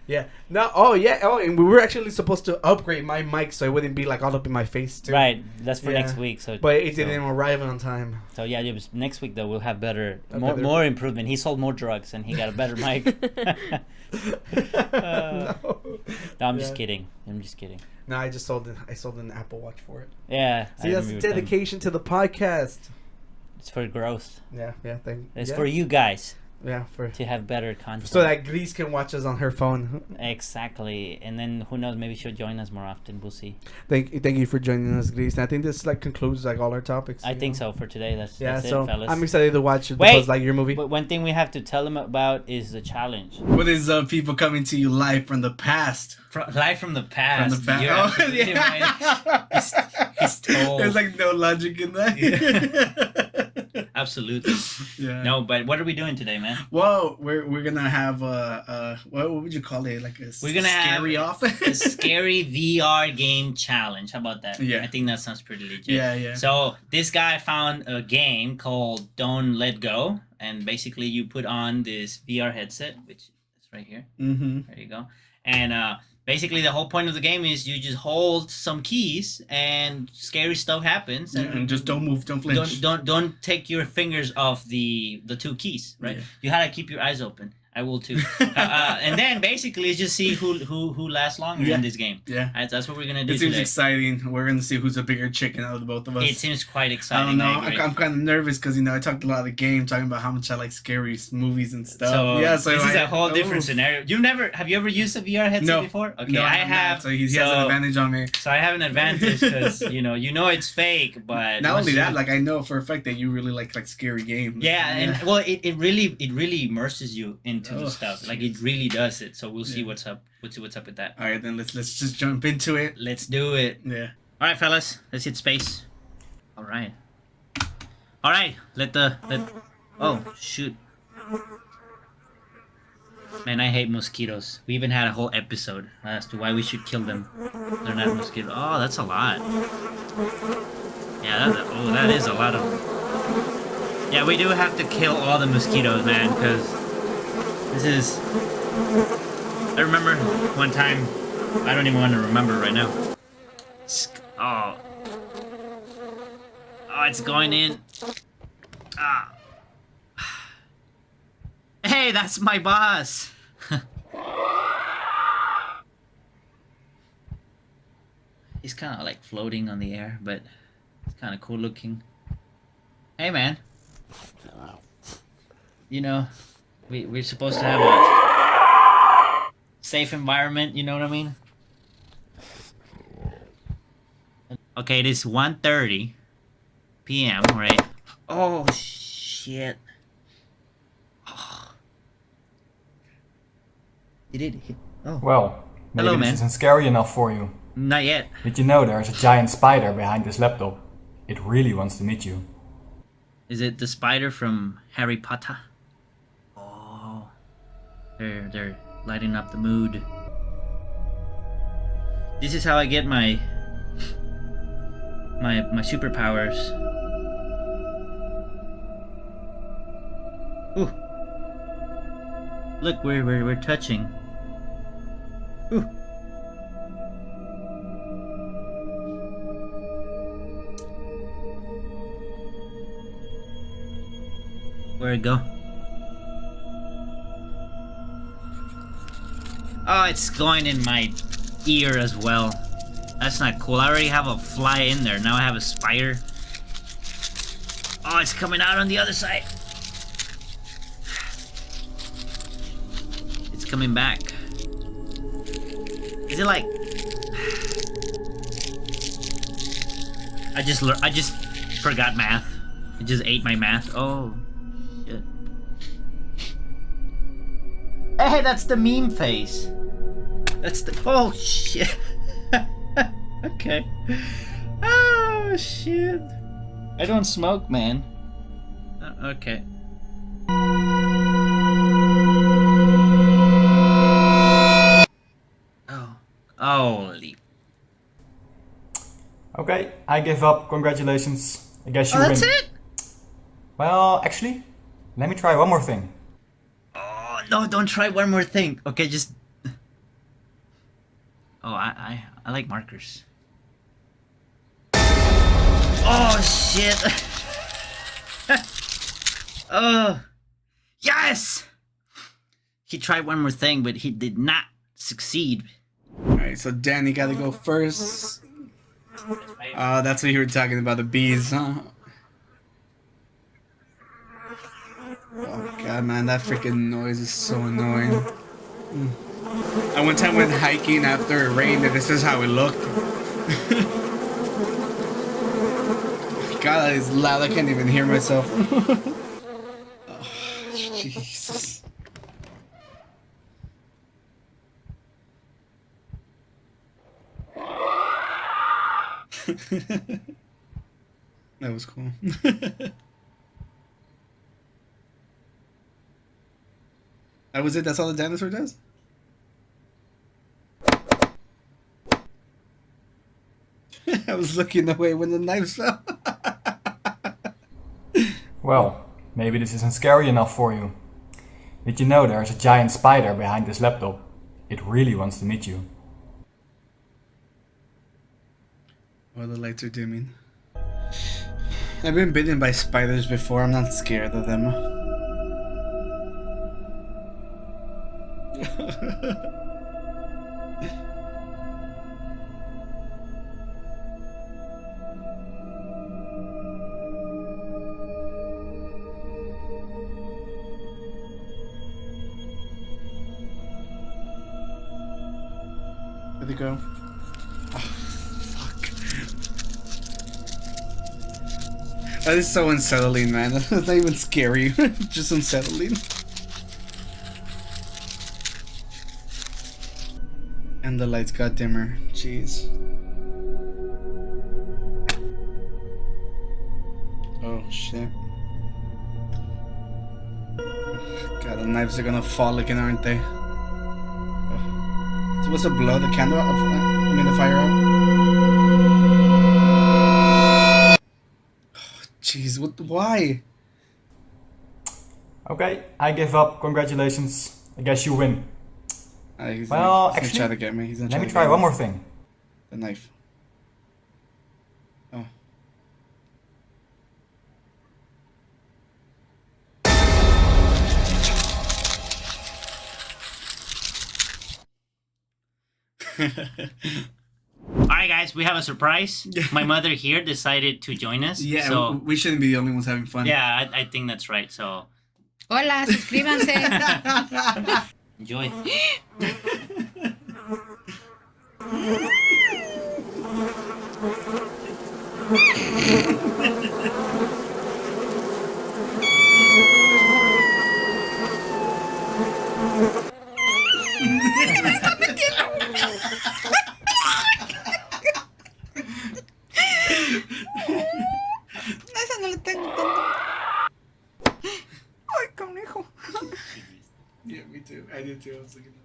Yeah. No. Oh, yeah. Oh, and we were actually supposed to upgrade my mic so it wouldn't be like all up in my face too. Right. That's for next week. But it didn't arrive on time. So yeah, next week though we'll have more improvement. He sold more drugs and he got a better mic. No, I'm just kidding. No, I sold an Apple Watch for it. Yeah. See, that's dedication to the podcast. It's for growth. Yeah. It's for you guys. Yeah, to have better content. So that Grease can watch us on her phone. Exactly. And then who knows, maybe she'll join us more often. We'll see. Thank you for joining us, Grease. And I think this concludes all our topics. I think so for today. That's so it, fellas. I'm excited to watch the Buzz Lightyear movie. But one thing we have to tell them about is the challenge. What is up, people coming to you live from the past? Live from the past. From the past. Oh, yeah. He's told. There's no logic in that. Yeah. Absolutely. Yeah. No, but what are we doing today, man? Well, we're gonna have what would you call it? Like we're gonna scary have a scary VR game challenge. How about that? Yeah. I think that sounds pretty legit. Yeah. So this guy found a game called Don't Let Go, and basically you put on this VR headset, which is right here. Mm-hmm. There you go. And basically the whole point of the game is you just hold some keys and scary stuff happens. And just don't move, don't flinch. Don't take your fingers off the two keys, right? Yeah. You gotta keep your eyes open. I will too. And then basically it's just see who lasts longer in this game. Yeah. That's what we're gonna do It seems today. exciting. We're gonna see who's a bigger chicken out of the both of us. It seems quite I exciting. don't know. agree. I'm kind of nervous because I talked a lot of the game, talking about how much I like scary movies and stuff. So, so this is I- a whole different oof. scenario. Have you ever used a VR headset No. before? Okay, No, I I'm have. not, so he has an advantage on me. So I have an advantage because you know it's fake, but Not once only that, you- like I know for a fact that you really like scary games. yeah, and well, it really immerses you into the Oh, stuff. Like it really does it. So we'll see what's up. We'll see what's up with that. All right, then let's just jump into it. Let's do it. Yeah. All right, fellas, let's hit space. All right. Let. Oh shoot. Man, I hate mosquitoes. We even had a whole episode as to why we should kill them. They're not mosquitoes. Oh, that's a lot. Yeah, that is a lot of. Yeah, we do have to kill all the mosquitoes, man, because this is. I remember one time. I don't even want to remember right now. Oh. Oh, it's going in. Ah. Hey, that's my boss. He's kind of like floating on the air, but it's kind of cool looking. Hey, man. You know, we're supposed to have a safe environment, you know what I mean? Okay, it is 1:30 p.m., right? Oh, shit. You did hit. Oh. Well, maybe Hello, this man. isn't scary enough for you. Not yet. Did you know there's a giant spider behind this laptop? It really wants to meet you. Is it the spider from Harry Potter? Oh. They're lighting up the mood. This is how I get my superpowers. Ooh. Look, we're touching. Ooh. Where'd it go? Oh, it's going in my ear as well. That's not cool. I already have a fly in there. Now I have a spider. Oh, it's coming out on the other side. It's coming back. Is it like... I just forgot math. I just ate my math. Oh, shit. Hey, that's the meme face. That's the... Oh, shit. Okay. Oh, shit. I don't smoke, man. Okay. Oh. Holy. Okay, I give up. Congratulations. I guess you Oh, that's win. it? Well, actually, let me try one more thing. Oh, no, don't try one more thing. Okay, just... Oh, I like markers. Oh, shit. Oh. Yes! He tried one more thing, but he did not succeed. All right, so Danny got to go first. That's what you were talking about, the bees, huh? Oh god, man, that freaking noise is so annoying. I one time went hiking after it rained, and this is how it looked. God, that is loud. I can't even hear myself. Oh, Jesus. That was cool. That was it? That's all the dinosaur does? I was looking away when the knives fell. Well, maybe this isn't scary enough for you. Did you know there's a giant spider behind this laptop? It really wants to meet you. While the lights are dimming. I've been bitten by spiders before. I'm not scared of them. Where'd they go? That is so unsettling, man. That's not even scary. Just unsettling. And the lights got dimmer. Jeez. Oh, shit. God, the knives are gonna fall again, aren't they? Oh. So what's to blow the candle out? I mean, the fire out? Jeez, what? Why? Okay, I give up. Congratulations. I guess you win. He's Well, gonna actually, try to get me. He's gonna let me to try get one more thing. The knife. Oh. Alright guys, we have a surprise. My mother here decided to join us. Yeah, so we shouldn't be the only ones having fun. yeah, I think that's right. So Hola, suscríbanse. enjoy. Esa no le tengo tanto. Ay, conejo. Yeah, me too. I did too. I was looking at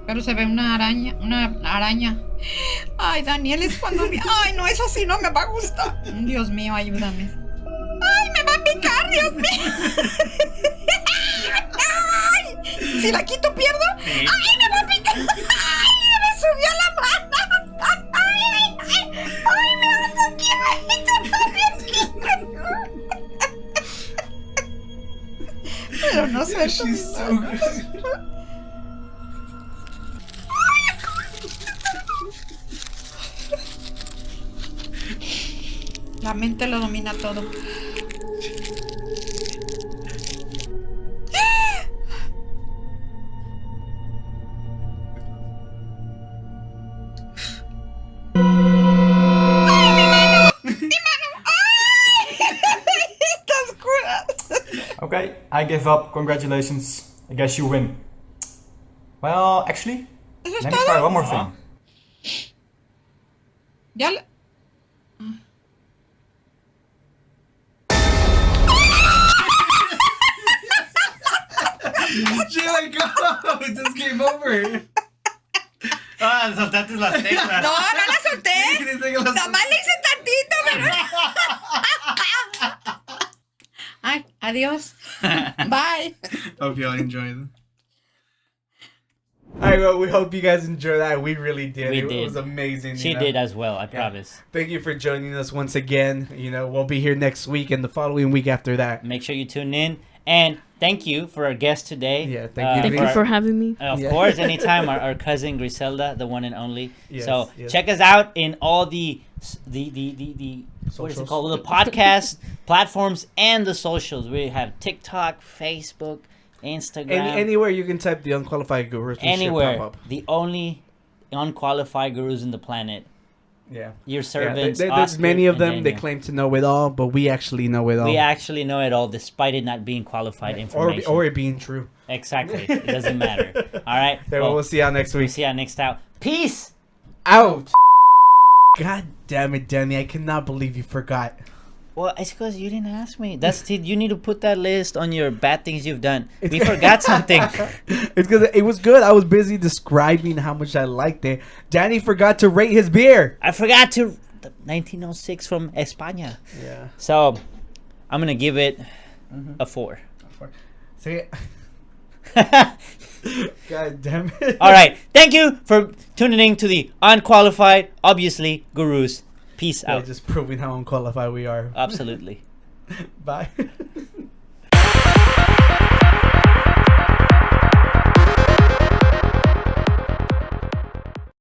Pero se ve una araña. Ay, Daniel, es cuando ay, no, eso sí no me va a gustar. Dios mío, ayúdame. Ay, me va a picar, Dios mío. Ay, si la quito pierdo. Ay, me va a picar. Ay, me subió la mano. Ay, me va a tocar. Pero no suelto mis manos. La mente lo domina todo. ¡Ay, mi mano! ¡Mi mano! ¡Ay! Está oscura. Okay, I give up. Congratulations. I guess you win. Well, actually, ¿Eso es let me try todo? one more thing. Ya le... She like, oh, it just came over. Ah, soltaste las teclas. No, no la solté. Nada más le hice tantito, pero... Ay, adiós. Bye. Hope y'all enjoyed. Alright, well, we hope you guys enjoyed that. We really did. We It did. was amazing. She did as well, I promise. Thank you for joining us once again. You know, we'll be here next week and the following week after that. Make sure you tune in. And thank you for our guest today. Yeah, thank you. Thank you for having me. Of course, anytime. Our cousin Griselda, the one and only. Yes, so yes. check us out in all the what is it Socials. called? The podcast platforms and the socials. We have TikTok, Facebook, Instagram. Anywhere you can type the Unqualified Gurus. we should Anywhere. pop up. The only unqualified gurus in the planet. Yeah. Your Yeah, servants. there's Oscar many of and them. They Daniel. claim to know it all, but we actually know it all. We actually know it all, despite it not being qualified information. or it being true. Exactly. It doesn't matter. All right. Then we'll see y'all next week. See you next out. Peace. Out. God damn it, Danny! I cannot believe you forgot. Well, it's because you didn't ask me. You need to put that list on your bad things you've done. We forgot something. It's because it was good. I was busy describing how much I liked it. Danny forgot to rate his beer. I forgot to 1906 from España. Yeah. So I'm gonna give it a 4. See. God damn it. All right. Thank you for tuning in to the Unqualified, obviously, Gurus. Peace Yeah, out. just proving how unqualified we are. Absolutely. Bye.